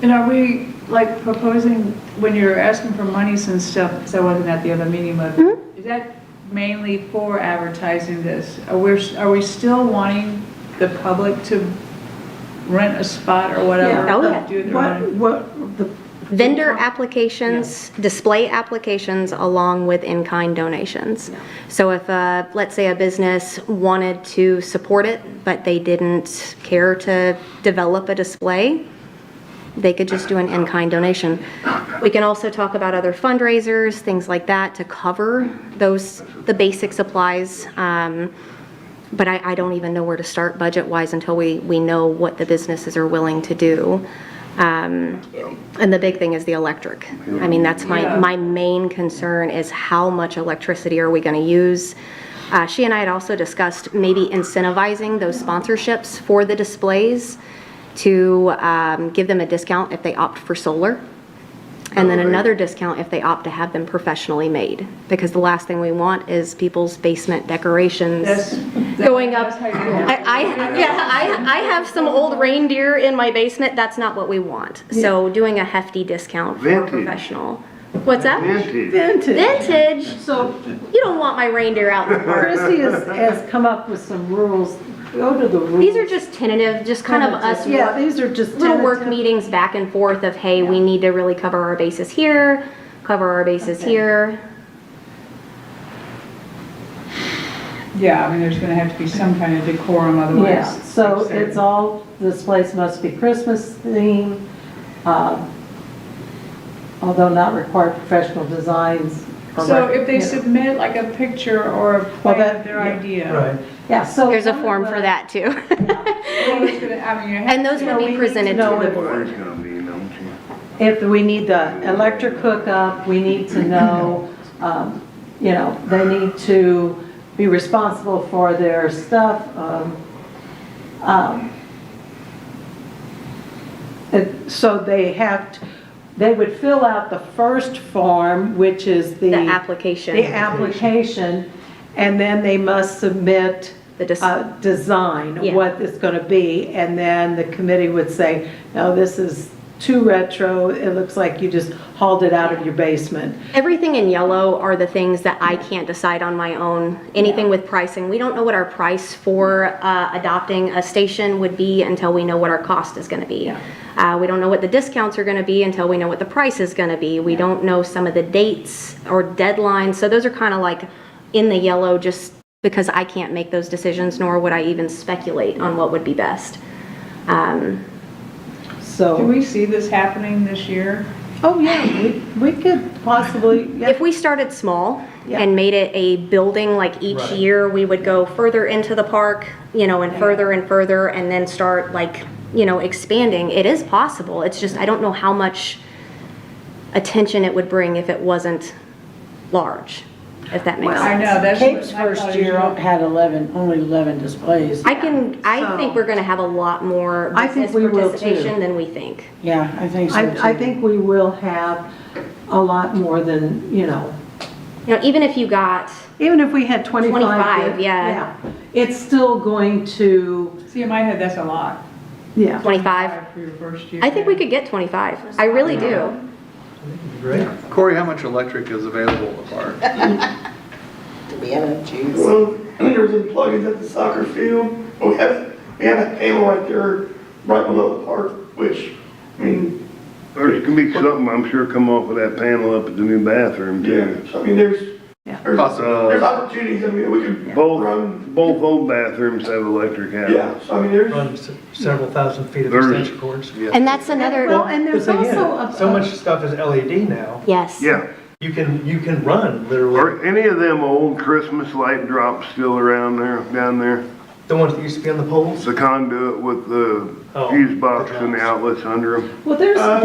And are we like proposing, when you're asking for monies and stuff, because I wasn't at the other meeting, but is that mainly for advertising this? Are we still wanting the public to rent a spot or whatever? Yeah. Oh, yeah. Do their own- What, the, Vendor applications, display applications, along with in-kind donations. So if, let's say a business wanted to support it, but they didn't care to develop a display, they could just do an in-kind donation. We can also talk about other fundraisers, things like that, to cover the basic supplies. But I don't even know where to start budget-wise until we know what the businesses are willing to do. And the big thing is the electric. I mean, that's my main concern, is how much electricity are we going to use? She and I had also discussed maybe incentivizing those sponsorships for the displays to give them a discount if they opt for solar, and then another discount if they opt to have them professionally made. Because the last thing we want is people's basement decorations going up. I have some old reindeer in my basement. That's not what we want. So doing a hefty discount for a professional. What's that? Vintage. so You don't want my reindeer out in the park. Chrissy has come up with some rules. Go to the rules. These are just tentative, just kind of us. Yeah, these are just little work tentative. meetings back and forth of, hey, we need to really cover our bases here, cover our bases here. Yeah, I mean, there's gonna have to be some kind of decorum, otherwise. Yeah, so it's all, this place must be Christmas themed, although not require professional designs. So if they submit like a picture or a plan of their Right. idea. Yeah, so. There's a form for that too. well, it's gonna- I mean, you have And those would we be need presented to know to the if- board. It's gonna be, don't you? If we need the electric hookup, we need to know, you know, they need to be responsible for their stuff. So they would fill out the first form, which is The application. the application, and then they must submit The a design, Yeah. what it's going to be, and then the committee would say, no, this is too retro, it looks like you just hauled it out of your basement. Everything in yellow are the things that I can't decide on my own. Anything with pricing, we don't know what our price for adopting a station would be until we know what our cost is going to be. We don't know what the discounts are going to be until we know what the price is going to be. We don't know some of the dates or deadlines, so those are kind of like in the yellow just because I can't make those decisions, nor would I even speculate on what would be best. So. Do we see this happening this year? Oh, yeah, we could possibly, yeah. If we started small Yeah. and made it a building, like each Right. year we would go further into the park, you know, and further and then start like, you know, expanding. It is possible. It's just, I don't know how much attention it would bring if it wasn't large, if that makes I sense. know, that's. Cape's what I thought first it was year about. had only 11 displays. I So- think we're gonna have a lot more I think business we will, participation too. than we think. Yeah, I think so too. I think we will have a lot more than, you know, You know, even if you got, even if we had 25. 25, yeah. It's still going to, See, in my head, that's a lot. yeah. 25. For your first year. I think we could get 25. I really do. Great. Corey, how much electric is available at the park? We haven't choose. Well, there's some plugins at the soccer field, but we have a panel right there, right below the park, which, I mean, There's gonna be something, I'm sure, come off of that panel up at the new bathroom yeah, too. so I mean, there's Possibility. opportunities, I mean, we could Both, run, both old bathrooms have electric yeah, outlets. so I mean, there's, Run several thousand feet of There's- extension cords. And that's another, Well, and there's Because again, also so much stuff is LED now. yes. Yeah, You can run literally. are any of them old Christmas light drops still around there, down there? The ones that used to be on the poles? The conduit with the Oh, fuse box the and the drops. outlets under them. Well, there is a I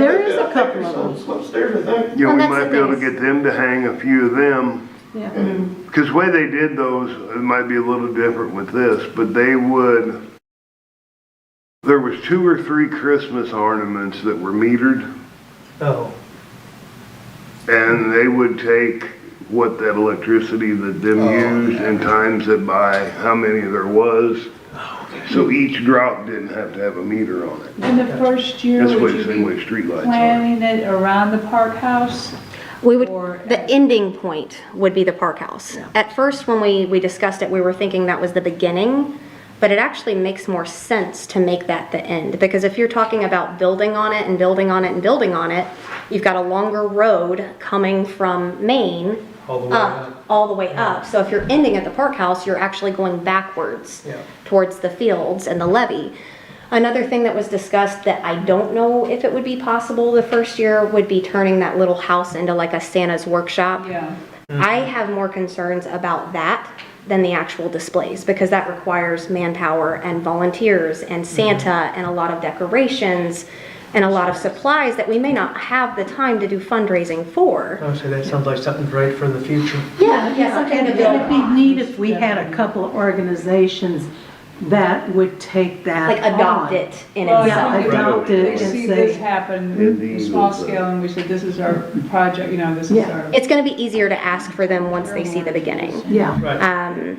think couple there's of them. some upstairs, I think. You know, Well, we that's might the be able to thing. get them to hang a few of them. Yeah. Because the way they did those, it might be a little different with this, but they would, there was 2 or 3 Christmas ornaments that were metered, Oh, and they would take what that electricity that them used and times it by how many there was. So each drop didn't have to have a meter on it. And the first year, That's the would way, you same way be streetlights are. planning it around the park house? We would, Or- the ending point would be the park house. At first, when we discussed it, we were thinking that was the beginning, but it actually makes more sense to make that the end. Because if you're talking about building on it and building on it and building on it, you've got a longer road coming from Maine all the way up. all the way up. So if you're ending at the park house, you're actually going backwards Yeah. towards the fields and the levee. Another thing that was discussed that I don't know if it would be possible the first year would be turning that little house into like a Santa's workshop. Yeah. I have more concerns about that than the actual displays because that requires manpower and volunteers and Santa and a lot of decorations and a lot of supplies that we may not have the time to do fundraising for. I would say that sounds like something great for the future. Yeah, something And to it'd be build, neat if we had a couple of organizations that would take that like adopt on. it in Well, Yeah, itself. adopt They it and see this say, happen Indeed, in small with the- scale, and we said, this is our project, you know, this is Yeah. our. It's gonna be easier to ask for them once they see the beginning. yeah. Right.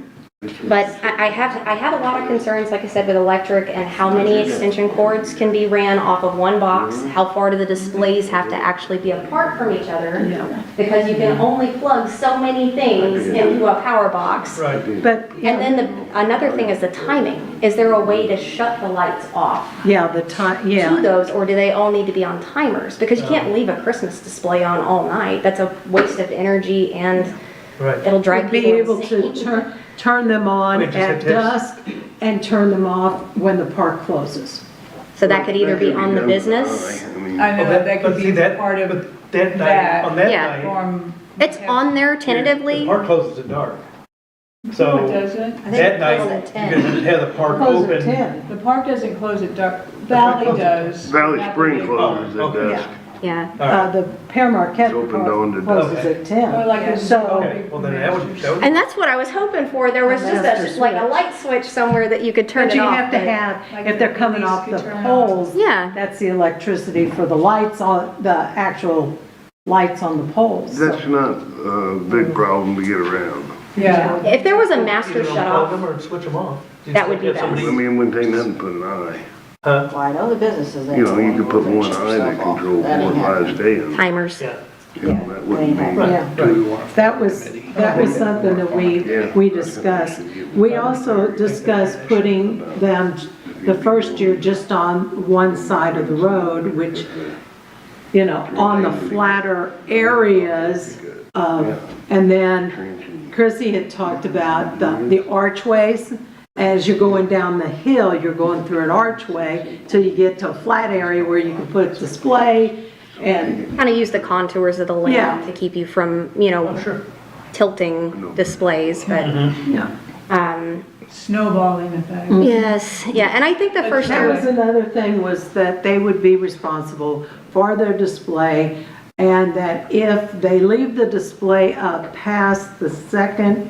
But I have a lot of concerns, like I said, with electric and how many extension cords can be ran off of one box, how far do the displays have to actually be apart from each other? Yeah. Because you can only plug so many things into a power box. Right. But, And then another thing is the timing. Is there a way to shut the lights off yeah, the time, to yeah. those, or do they all need to be on timers? Because you can't leave a Christmas display on all night. That's a waste of energy and Right. it'll drive Be people able to insane. turn them on We just at have to- dusk and turn them off when the park closes. So that could either be on the done business. I mean, I know Well, that could but be see, that- part of but that night, that. on that Yeah. night, Form. It's on there the tentatively. park closes at dark. No, it So doesn't. I think that it night, closes at 10. you're gonna have the park Close at open. 10. The park doesn't close at dark. Valley does. Valley not the Spring big closes park. at Okay. dusk. Yeah. All right. The Pear Marquette It's open Park dawn to closes dusk. at 10. Or like a- So, Okay, well then that would, And that's what I was hoping for. There was just Master a, like a switch. light switch somewhere that you could turn but it you off. have to but- have, Like if they're the coming police off could the turn poles, Yeah. that's the electricity for the lights on, the actual lights on the poles. So- That's not a big problem to get around. Yeah. If there was a master either shut unplug off, them or switch them off. That would be Have best. somebody- I mean, it wouldn't take nothing to put an eye. Huh? Well, I know the businesses. You know, you could put one eye that controls what lies staying. timers. Yeah. You know, that wouldn't be. Right, Yeah. right. That was something that we discussed. We also discussed putting them the first year just on one side of the road, which, you know, on the flatter areas of, and then Chrissy had talked about the archways. As you're going down the hill, you're going through an archway till you get to a flat area where you can put a display and, Kind of use the contours of the land Yeah. to keep you from, you know, Oh, sure. tilting displays, but, yeah. Snowballing effect. yes, yeah, and I think the first That year, was another thing, was that they would be responsible for their display, and that if they leave the display up past the second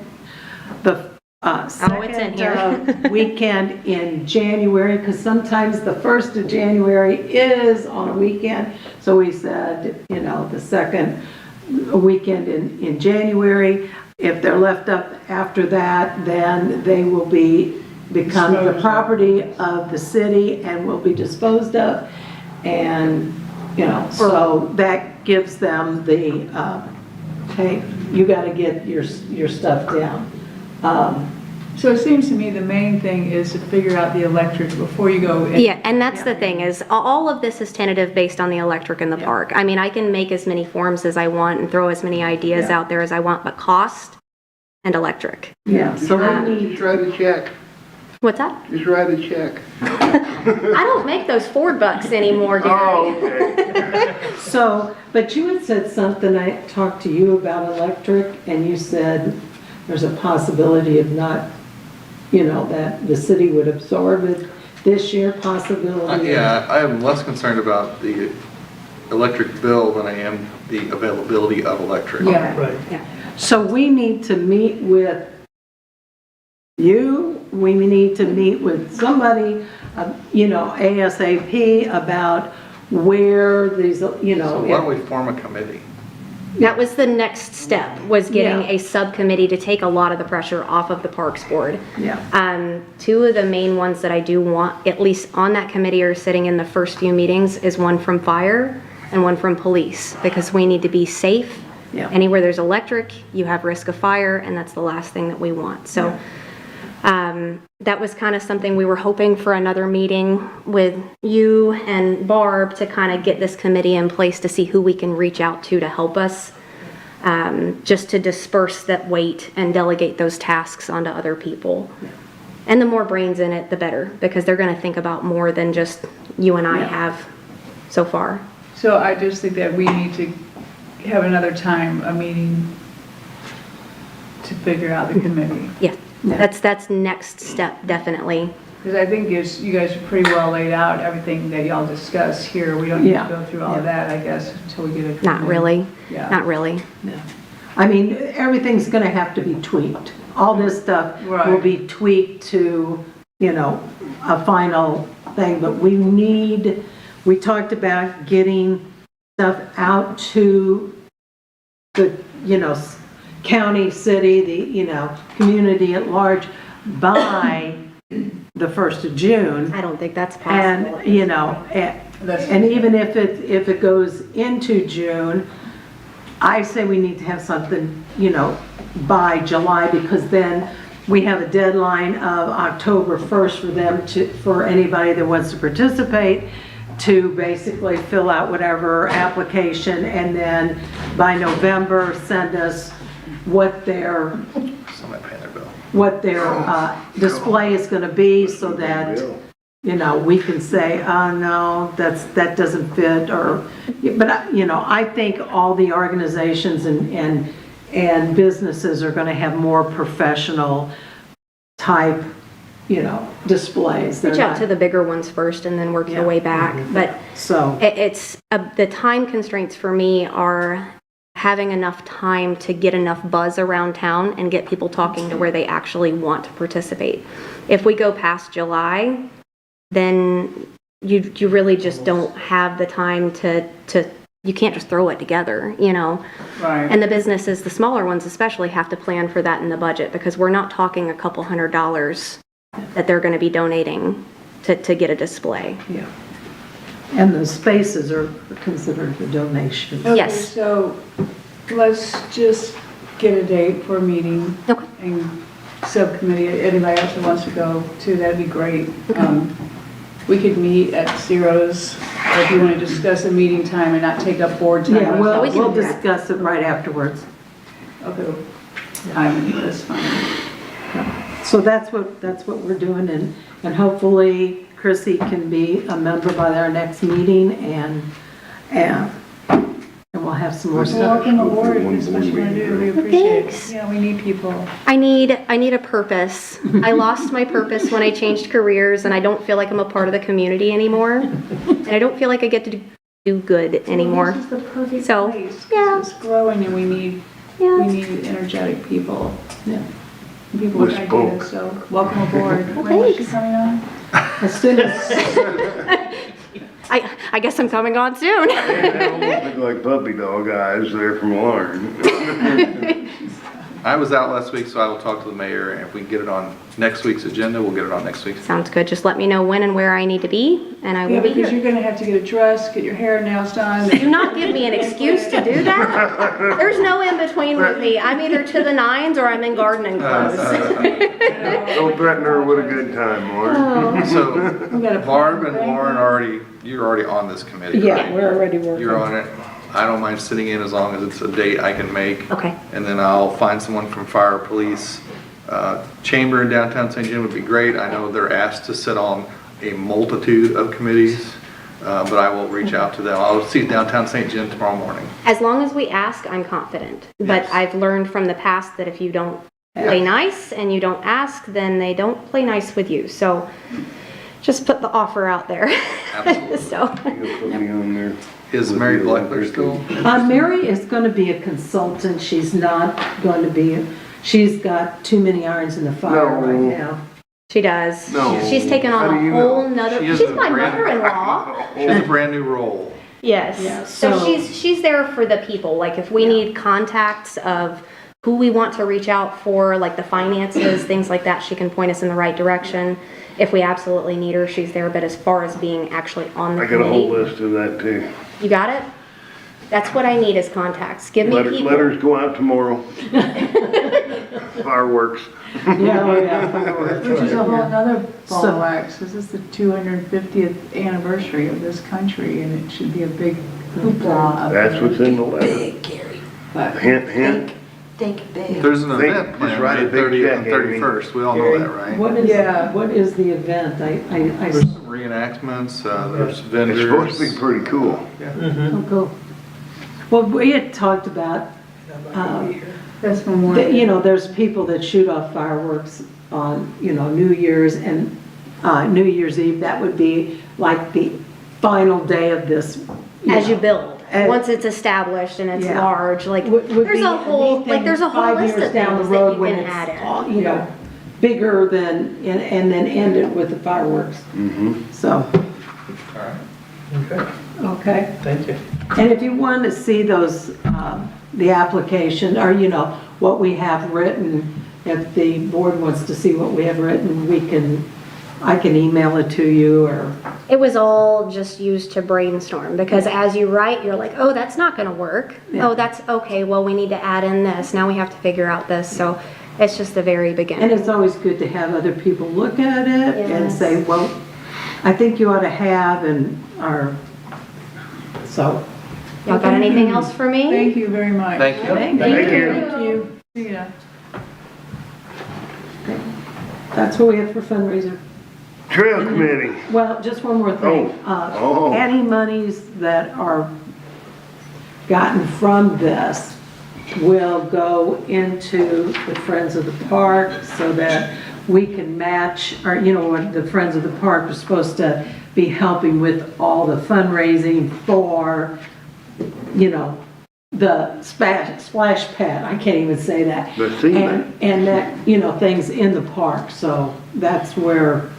it's in here. weekend in January, because sometimes the 1st of January is on a weekend, so we said, you know, the second weekend in January. If they're left up after that, then they will become the property of the city and will be disposed of. And, you know, so that gives them the, hey, you gotta get your stuff down. So it seems to me the main thing is to figure out the electric before you go in. yeah, and that's the thing, is all of this is tentative based on the electric in the park. I mean, I can make as many forms as I want and throw as many ideas out there as I want, but cost and electric. Yeah, so we need, Just write a check. What's that? Just write a check. I don't make those Ford bucks anymore, Gary. Oh, okay. so, but you had said something, I talked to you about electric, and you said there's a possibility of not that the city would absorb it this year, possibility? Yeah, I am less concerned about the electric bill than I am the availability of electric. Yeah. Right. So we need to meet with you, we need to meet with somebody, ASAP about where these, So why don't we form a committee? That was the next step, was getting Yeah. a subcommittee to take a lot of the pressure off of the Parks Board. Yeah. Two of the main ones that I do want, at least on that committee, are sitting in the first few meetings, is one from fire and one from police, because we need to be safe. Yeah. Anywhere there's electric, you have risk of fire, and that's the last thing that we want. So that was kind of something we were hoping for, another meeting with you and Barb to kind of get this committee in place to see who we can reach out to help us, just to disperse that weight and delegate those tasks onto other people. And the more brains in it, the better, because they're going to think about more than just you and I have so far. So I just think that we need to have another time, a meeting to figure out the committee. Yeah, that's next step, definitely. Because I think you guys are pretty well laid out, everything that y'all discuss here. We don't need to go through all of that, I guess, until we get a committee. Not really. Yeah. Not really. I mean, everything's gonna have to be tweaked. All this stuff will be tweaked to, a final thing, but we talked about getting stuff out to the, county, city, the, community at large by the 1st of June. I don't think that's possible. And, and even if it goes into June, I say we need to have something, by July, because then we have a deadline of October 1st for anybody that wants to participate to basically fill out whatever application, and then by November, send us what their display is gonna be, so that, we can say, no, that doesn't fit, but I think all the organizations and businesses are gonna have more professional type, displays. Reach out to the bigger ones first and then work your way back. But so it's the time constraints for me are having enough time to get enough buzz around town and get people talking to where they actually want to participate. If we go past July, then you really just don't have the time to you can't just throw it together, Right. And the businesses, the smaller ones especially, have to plan for that in the budget, because we're not talking a couple $100s that they're going to be donating to get a display. Yeah. And the spaces are considered a donation. Okay, Yes. so let's just get a date for a meeting. Okay. And subcommittee, anybody else who wants to go to, that'd be great. We could meet at Ciro's, or if you want to discuss a meeting time and not take up board time. Yeah, well, we can we'll do that. discuss it right afterwards. Okay, that's fine. So that's what we're doing, and hopefully Chrissy can be a member by our next meeting, and we'll have some more stuff. Welcome aboard, that's what you want to do, we appreciate it. Thanks. Yeah, we need people. I need a purpose. I lost my purpose when I changed careers, and I don't feel like I'm a part of the community anymore. And I don't feel like I get to do good anymore. This is the perfect So, place. yeah. It's growing, and we need energetic people. Yeah. People with Let's spoke. ideas, so welcome aboard. Well, When is she thanks. coming on? As soon as, I guess I'm coming on soon. They almost look like puppy dog eyes there from Lauren. I was out last week, so I will talk to the mayor, and if we can get it on next week's agenda, we'll get it on next week's. Sounds good. Just let me know when and where I need to be, and I Yeah, will be because here. you're gonna have to get a dress, get your hair and nails done. Do not give me an excuse to do that. There's no in between with me. I'm either to the nines or I'm in gardening clothes. Don't threaten her with a good time, Lauren. So We got a Barb and Lauren you're already on this committee, right? yeah, we're already working. You're on it. I don't mind sitting in as long as it's a date I can make. Okay. And then I'll find someone from fire, police, chamber in downtown St. John would be great. I know they're asked to sit on a multitude of committees, but I will reach out to them. I'll see downtown St. John tomorrow morning. As long as we ask, I'm confident. But Yes. I've learned from the past that if you don't play nice and you don't ask, then they don't play nice with you. So just put the offer out there. Absolutely. So, You can put me on there. Is Mary Blackler still? Mary is going to be a consultant. She's not going to be, she's got too many irons in the fire No. right now. she does. No. She's taken How on do a you whole know? nother, She is she's a my brand- mother-in-law. She has a brand new role. Yes. Yeah, So so- she's there for the people. Like if we need contacts of who we want to reach out for, like the finances, things like that, she can point us in the right direction. If we absolutely need her, she's there. But as far as being actually on the I got a whole committee, list of that too. you got it? That's what I need is contacts. Give me people. Letters go out tomorrow. Fireworks. Yeah, oh yeah. fireworks. Which is a whole nother ball So- of wax. This is the 250th anniversary of this country, and it should be a big hoopla up That's there. what's in the letter. But Hint, hint. There's an Think- event just planned, write a right, big 30th check, and Amy. 31st, we all know that, right? Yeah. What is the event? There's some reenactments, there's vendors. It's supposed to be pretty cool. Oh, cool. Well, we had talked about, That's Memorial. you know, there's people that shoot off fireworks on, you know, New Year's and New Year's Eve. That would be like the final day of this. As you know. build. And- Once it's established and it's Yeah. large, like Would there's be a whole, like anything there's a whole 5 list years of down the things that road you when can it's add in. all, you know, bigger than, and then end it with the fireworks. Mm-hmm. So, Okay, okay. thank you. And if you want to see those, the application, or, you know, what we have written, if the board wants to see what we have written, I can email it to you, or, It was all just used to brainstorm because as you write, you're like, oh, that's not going to work. Yeah. Oh, that's okay. Well, we need to add in this. Now we have to figure out this. So it's just the very and beginning. it's always good to have other people look at it and Yes. say, well, I think you ought to have, so. Y'all got anything else for me? Thank you very much. Thank you. Thank Thank you. Thank you. See ya. That's what we have for fundraiser. Trail committee. Well, just one more thing. Oh. Any monies that are gotten from this will go into the Friends of the Park so that we can match, or, you know, when the Friends of the Park are supposed to be helping with all the fundraising for, you know, the splash pad, I can't even say that. The cement. And that, you know, things in the park, so that's where,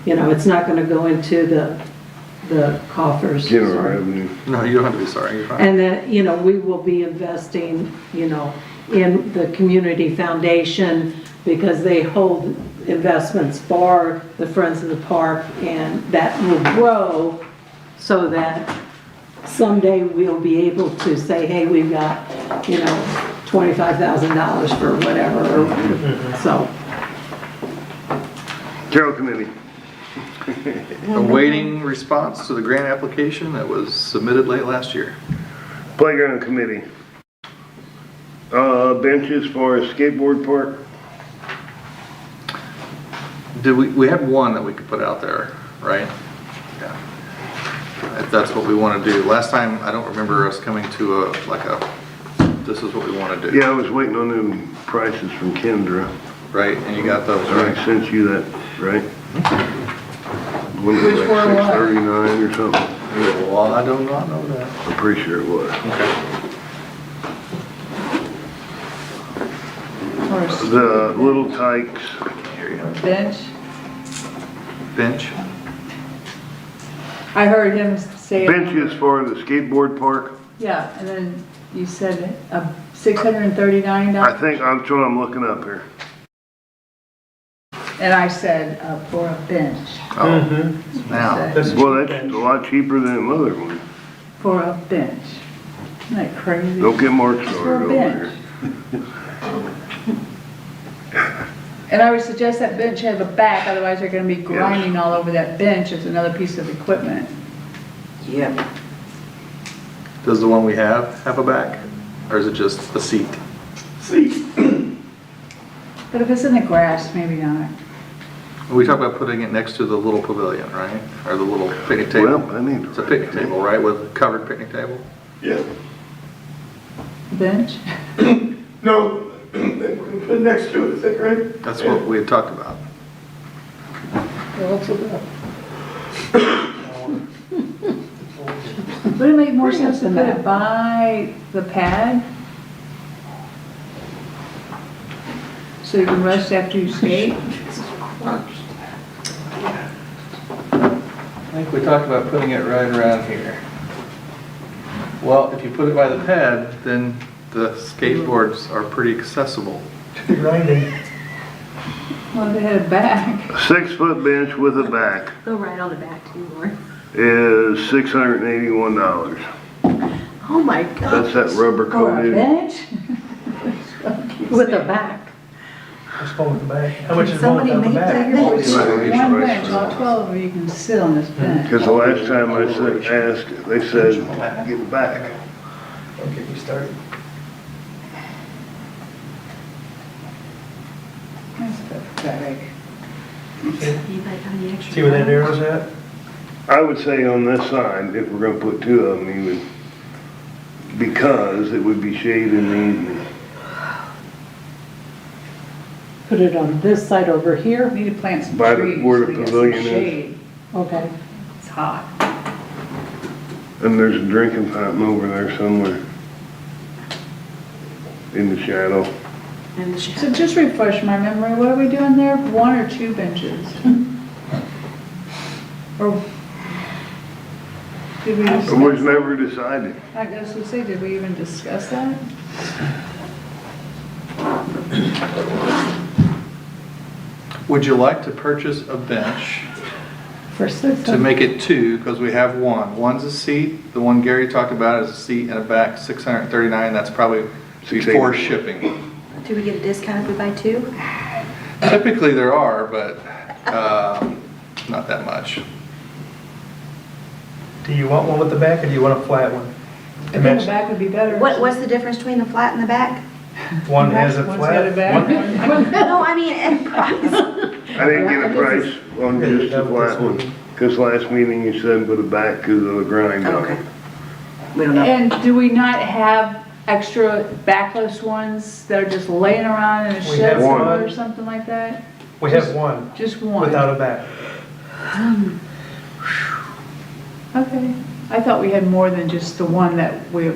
you know, it's not gonna go into the coffers. General revenue. No, you don't have to be sorry, you're fine. And that, you know, we will be investing, you know, in the community foundation because they hold investments for the Friends of the Park, and that will grow so that someday we'll be able to say, hey, we've got, you know, $25,000 for whatever, so. Trail committee. Awaiting response to the grant application that was submitted late last year. Playground committee. Benches for a skateboard park. We had one that we could put out there, right? Yeah. If that's what we want to do. Last time, I don't remember us coming to this is what we want to do. Yeah, I was waiting on them prices from Kendra. Right, and you got those, I right? sent you that, right? Which Which were what? 39 or something. Well, I do not know that. I'm pretty sure it was. Okay. Or a The little tykes. Here you go. bench. Bench. I heard him say. Benches for the skateboard park. Yeah, and then you said $639. I think, that's what I'm looking up here. And I said, for a bench. Oh, now. Well, that's a lot cheaper than the other one. For a bench. Isn't that crazy? Don't get Mark For started a over bench. here. And I would suggest that bench have a back, otherwise they're gonna be grinding all over that bench. It's another piece of equipment. Yep. Does the one we have a back? Or is it just a seat? See, But if it's in the grass, maybe not. We talked about putting it next to the little pavilion, right? Or the little picnic table? Well, I need to. It's a picnic table, right, with a covered picnic table? yeah, Bench? no, then we're gonna put it next to it, is that correct? That's what we had talked about. Would it make more sense to put it by the pad? So you can rest after you skate? I think we talked about putting it right around here. Well, if you put it by the pad, then the skateboards are pretty accessible. To the grinding. Well, they had a back. 6-foot bench with a back Go right on the back too, Lauren. is $681. Oh my God. That's that rubber For a coated. bench? With a back. What's going with the back? How much is going Somebody without the make back? that It's bench. one bench, all 12 of you can sit on this bench. Because the last time I asked, they said, get back. Don't get me started. That's pathetic. Anybody got any extra? See where that arrow's at? I would say on this side, if we're gonna put two of them even, because it would be shade in the evening. Put it on this side over here. Need to plant some By the- trees. where the to get some pavilion is. shade. Okay. It's hot. And there's a drinking fountain over there somewhere. In the shadow. So just refresh my memory, what are we doing there? One or two benches? Or did we discuss? It was never decided. I guess we say, did we even discuss that? Would you like to purchase a bench For six. to make it two, because we have one. One's a seat, the one Gary talked about is a seat and a back, $639, that's probably before shipping. Do we get a discount if we buy two? Typically there are, but not that much. Do you want one with the back or do you want a flat one? I think the back would be better. What's the difference between the flat and the back? One has a One's flat. got a back, one- one- No, I mean, in price. I didn't get a price on just the flat one. Because last meeting you said with a back because of the grind on Okay. it. We don't know. And do we not have extra backless ones that are just laying around in a We shed have somewhere one. or something like that? We have one Just one? without a back. Okay. I thought we had more than just the one that we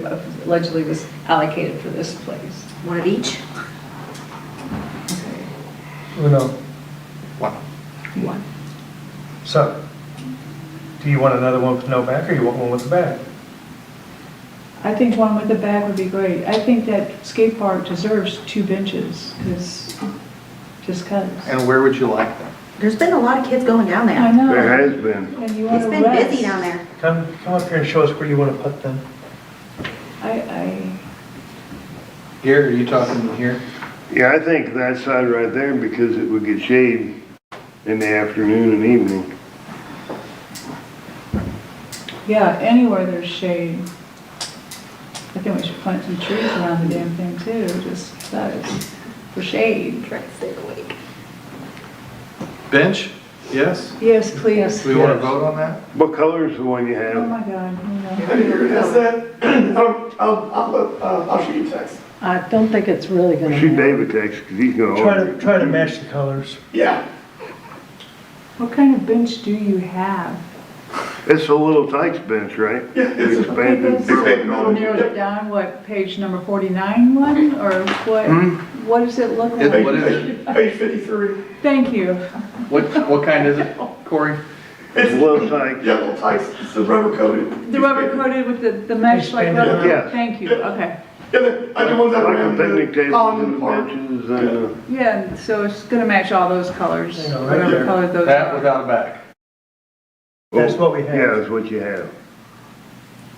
allegedly was allocated for this place. One of each? Who knows? One. One. So, do you want another one with no back or you want one with the back? I think one with the back would be great. I think that skate park deserves two benches, just 'cause. And where would you like them? There's been a lot of kids going down I there. know. There has been. And you want It's to been rest. busy down there. Come up here and show us where you want to put them. Gary, are you talking here? Yeah, I think that side right there because it would get shade in the afternoon and evening. Yeah, anywhere there's shade. I think we should plant some trees around the damn thing too, just for shade. Try to stay awake. Bench? Yes? Yes, please. Do we want to vote on that? What color is the one you Oh have? my God, Here, that's that. I'll shoot you a text. I don't think it's really gonna. Shoot matter. David text because he's gonna Try order to, it. try to match the colors. Yeah. What kind of bench do you have? It's a little Tykes bench, right? Yeah, it's a- Expanded it's a- different it's a- colors. Narrows it down, what, page number 49 one, or what? What does it look It- like? what is it? Page 53. Thank you. What kind is it, Corey? It's Little Tykes. Yeah, little tights. It's the rubber coated. The rubber coated with the mesh like rubber? Yes. Thank you, okay. Yeah, the ones that Like are the around picnic the tables pond and the park. benches and, Yeah, so it's gonna match all those colors, Hang on, right whatever there. color those That are. without a back. That's what we have. yeah, that's what you have.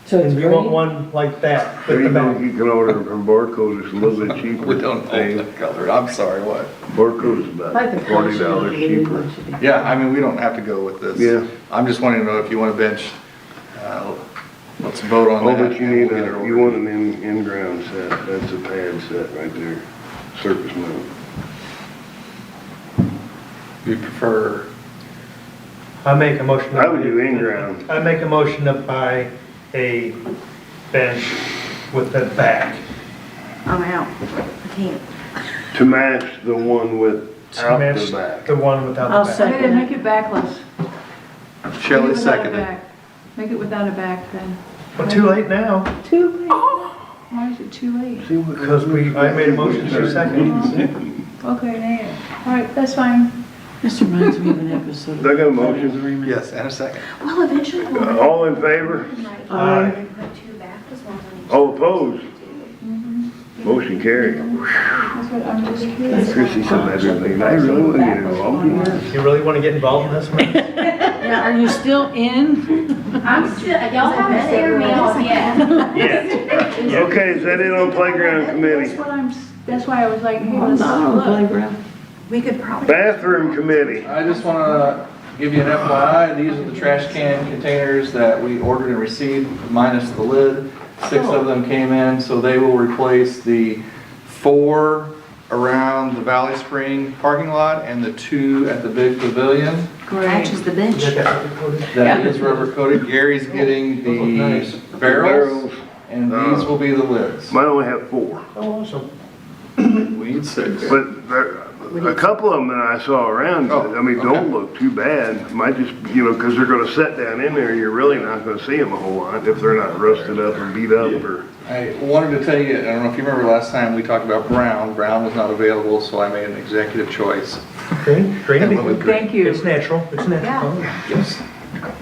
So it's And we want green? one like that There with you the go, back. you can order it from Barcode, it's a little bit cheaper. We don't know that color, I'm sorry, what? Barcode's I about think $40 cheaper. Yeah, I mean, we don't have to go with this. Yeah. I'm just wanting to know if you want a bench. Let's vote on Oh, that. but you and need we'll get it you ordered. want an in-ground set, that's a pad set right there, surface mount. We prefer, I make a motion. I would do in-ground. I make a motion to buy a bench with the back. I'm out. I can't. To match the one without match the back. the one without I'll the back. second. Okay, then make it backless. Shelley Make it without a seconded. back. Make it without a back then. Well, too late now, Too late. Why is it too late? because I made a motion to second. Okay, nay. All right, that's fine. This reminds me of an episode. I got a motion. Yes, and a second. Well, eventually we'll. All in favor? Aye. Put two back as long as All opposed? Motion carried. That's what I'm just curious. Chrissy said everything. I really want to get involved in this. You really want to get involved in this, man? Yeah, are you still in? I'm still, y'all haven't scared me off yet. Yeah. Okay, is that it on playground committee? That's why I was like, hey, I'm let's not on the look. playground. we could probably. Bathroom committee. I just want to give you an FYI, these are the trash can containers that we ordered and received, minus the lid. 6 of them came in, so they will replace the 4 around the Valley Spring parking lot and the 2 at the big pavilion. Matches the bench. That is rubber coated. Gary's getting the barrels, and these will be the lids. Might only have 4. Oh, awesome. We need 6. But a couple of them that I saw around, Oh, I mean, okay. don't look too bad. Might just, because they're gonna set down in there, you're really not gonna see them a whole lot if they're not rusted up or beat up or. I wanted to tell you, I don't know if you remember last time we talked about brown. Brown was not available, so I made an executive choice. Green would be good. Thank you. It's natural, it's natural. Yes.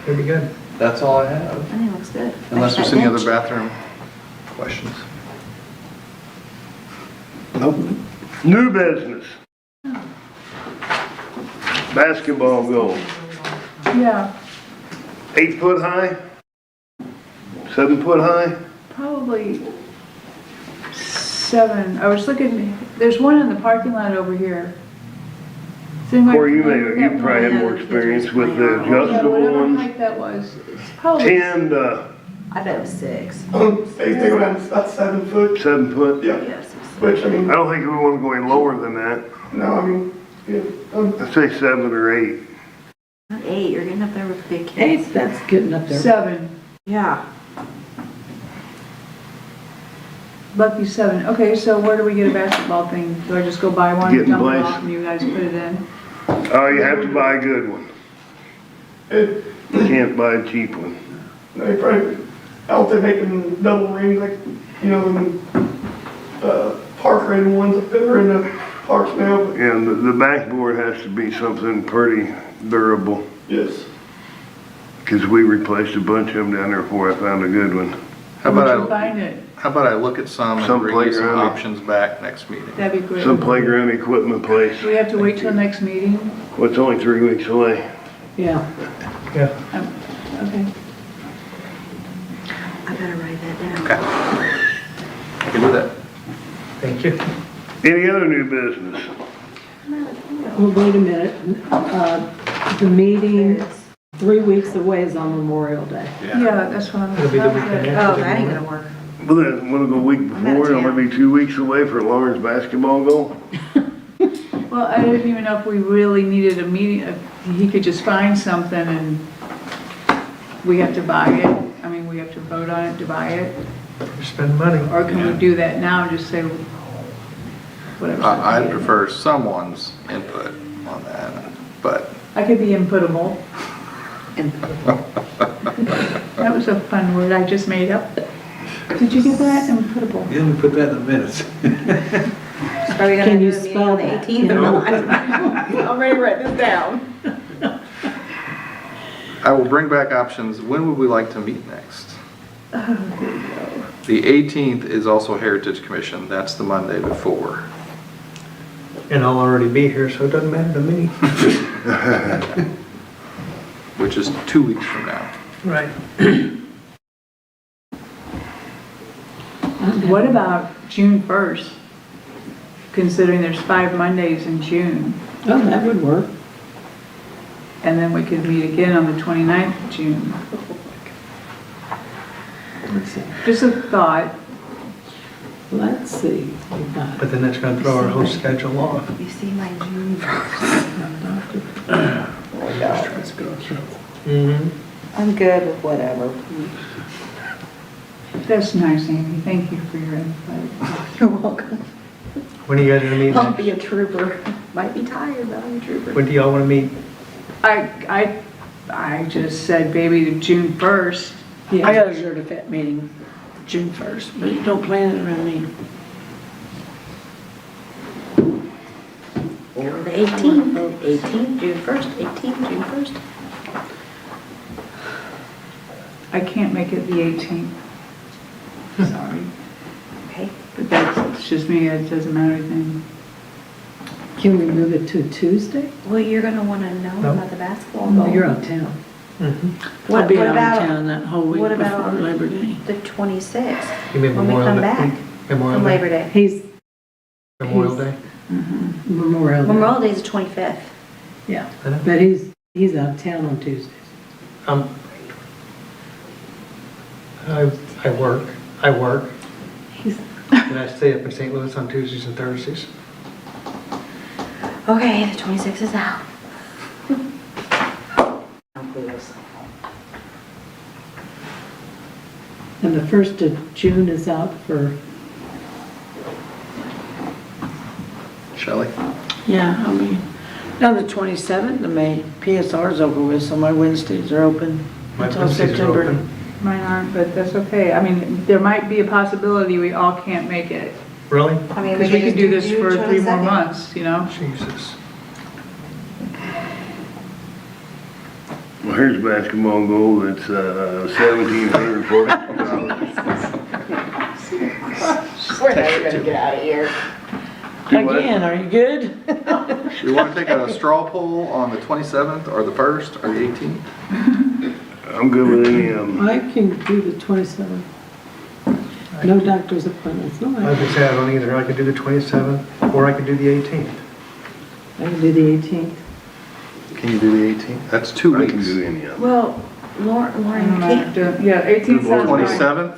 It'd be good. That's all I have, I think it looks good. unless there's any other bathroom questions. Nope. New business. Basketball goal. Yeah, 8 foot high? 7 foot high? probably 7. I was looking, there's one in the parking lot over here. Does anybody Or you remember may, you that probably one? have more experience with the Yeah, adjustable whatever ones. height that was, it's probably. 10 to I bet it was 6. They go down to about 7 foot. 7 foot. Yeah, Yes. which, I mean, I don't think we want to go any lower than that. no, I mean, yeah, I'd say 7 or 8. Not 8, you're getting up there with big Hey, kids. that's getting up there. 7. Yeah. Lucky 7. Okay, so where do we get a basketball thing? Do I just go buy one, Get in dump it place. off, and you guys put it in? Oh, you have to buy a good one. it, You can't buy a cheap one. they probably, out there making double rings, like, them, park rated ones that are in the parks now, but And the backboard has to be something pretty durable. yes. Because we replaced a bunch of them down there before I found a good one. How Where'd you about find it? I look at some and Some bring you some playground. options back next meeting? That'd be great. Some playground equipment place. Do we have to wait till next meeting? Well, it's only 3 weeks away. Yeah. Yeah. Okay. I better write that down. Okay. I can do that. Thank you. Any other new business? Well, wait a minute. The meeting 3 weeks away is on Memorial Day. Yeah, that's what I'm. It'll be the weekend Oh, after. Oh, that ain't gonna work. Well, then, wanna go a week I'm out of before, town. only be 2 weeks away for Lauren's basketball goal? Well, I didn't even know if we really needed a meeting, if he could just find something and we have to buy it. I mean, we have to vote on it to buy it. You spend money. Or can we do that now and just say whatever? I'd prefer someone's input on that, but I could be inputable. That was a fun word I just made up. Did you get that? Inputable. Yeah, we put that in the minutes. Are we Can gonna you do a meeting spell on the that? 18th or not? I'm ready to write this down. I will bring back options. When would we like to meet next? Oh, there you go. The 18th is also Heritage Commission. That's the Monday before. And I'll already be here, so it doesn't matter to me. Which is 2 weeks from now. Right. What about June 1st? Considering there's 5 Mondays in June. Oh, that would work. And then we could meet again on the 29th of June. Just a thought. Let's see. We've got But then that's gonna throw our whole schedule off. You see my June 1st. Mm-hmm. I'm good with whatever. That's nice, Amy. Thank you for your input. You're welcome. When are you guys gonna meet? I'll be a trooper. Might be tired, but I'll be a trooper. When do y'all wanna meet? I just said maybe June 1st. I got a Zertifet meeting June 1st, but don't plan it around me. Or the 18th, 18th, June 1st, 18th, June 1st. I can't make it the 18th. Sorry. Okay. But that's just me, it doesn't matter anything. Can we move it to Tuesday? Well, you're gonna wanna know No. about the basketball. Oh, game. you're out of town. I'll be What out about of town that whole week what before about- Labor Day. the 26th? You mean When we Memorial come Day? back Memorial from Day? Labor Day. He's, Memorial Day? Memorial Day. Memorial Day is the 25th. Yeah, I know. but he's out of town on Tuesdays. I work, He's, and I stay up in St. Louis on Tuesdays and Thursdays. Okay, the 26th is out. and the 1st of June is out for, Shelley? Yeah, I mean, now the 27th of May, PSR's over with, so my Wednesdays are open My until Wednesdays are September. open. Mine aren't, but that's okay. I mean, there might be a possibility we all can't make it. Really? I mean, Because we could just do this June for 3 more 22nd. months, you know? Jesus. Well, here's a basketball goal that's $1,740. We're never gonna get out of here. Again, are you good? We want to take a straw poll on the 27th or the 1st or the 18th? I'm good with any of them. I can do the 27th. No doctor's appointments, no, I was gonna say, I don't either. I could do the 27th, or I could do the 18th. I can do the 18th. Can you do the 18th? That's 2 I weeks. can do any of them. Well, Lauren can't. Yeah, 18th sounds fine. 27th?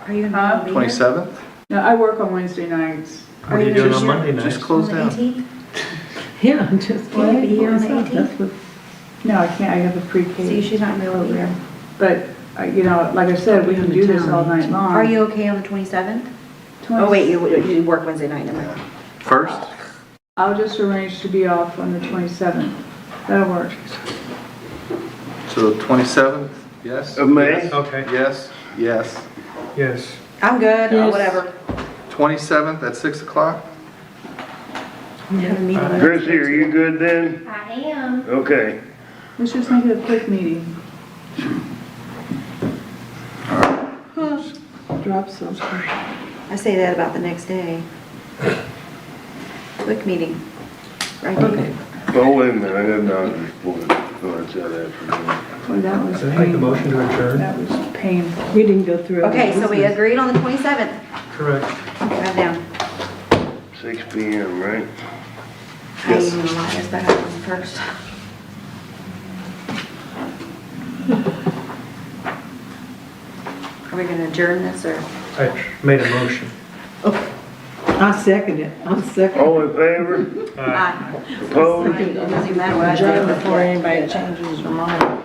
Are you gonna be here? 27th? No, I work on Wednesday nights. What are you doing on Monday nights? Just close On the down. 18th? Yeah, I'm just. Can you be here on the 18th? That's what, No, I can't, I have a See, pre-K. she's not gonna be able to be here. But, you know, like I said, we can do this all night long. Are you okay on the 27th? Oh, wait, you work Wednesday night, never mind. First? I'll just arrange to be off on the 27th. That'll work. So 27th, yes? Of May? Okay, Yes, yes. yes. I'm good, Yes. whatever. 27th at 6 o'clock? We have a meeting. Chrissy, are you good then? I am. Okay. Let's just make it a quick meeting. drop something. I say that about the next day. Quick meeting. Right. Okay. Oh, wait a minute, I got a doctor's appointment. Oh, that's that afternoon. Well, that was Did I make the painful. motion to adjourn? That was painful. We didn't go through. Okay, so we business. agreed on the 27th. Correct. Write down. 6 PM, right? I even realized that happened first. Are we gonna adjourn this or? I made a motion. I second it. I'm second. All in favor? Aye. Opposed? It doesn't matter what I Adjourn do. before anybody changes their mind.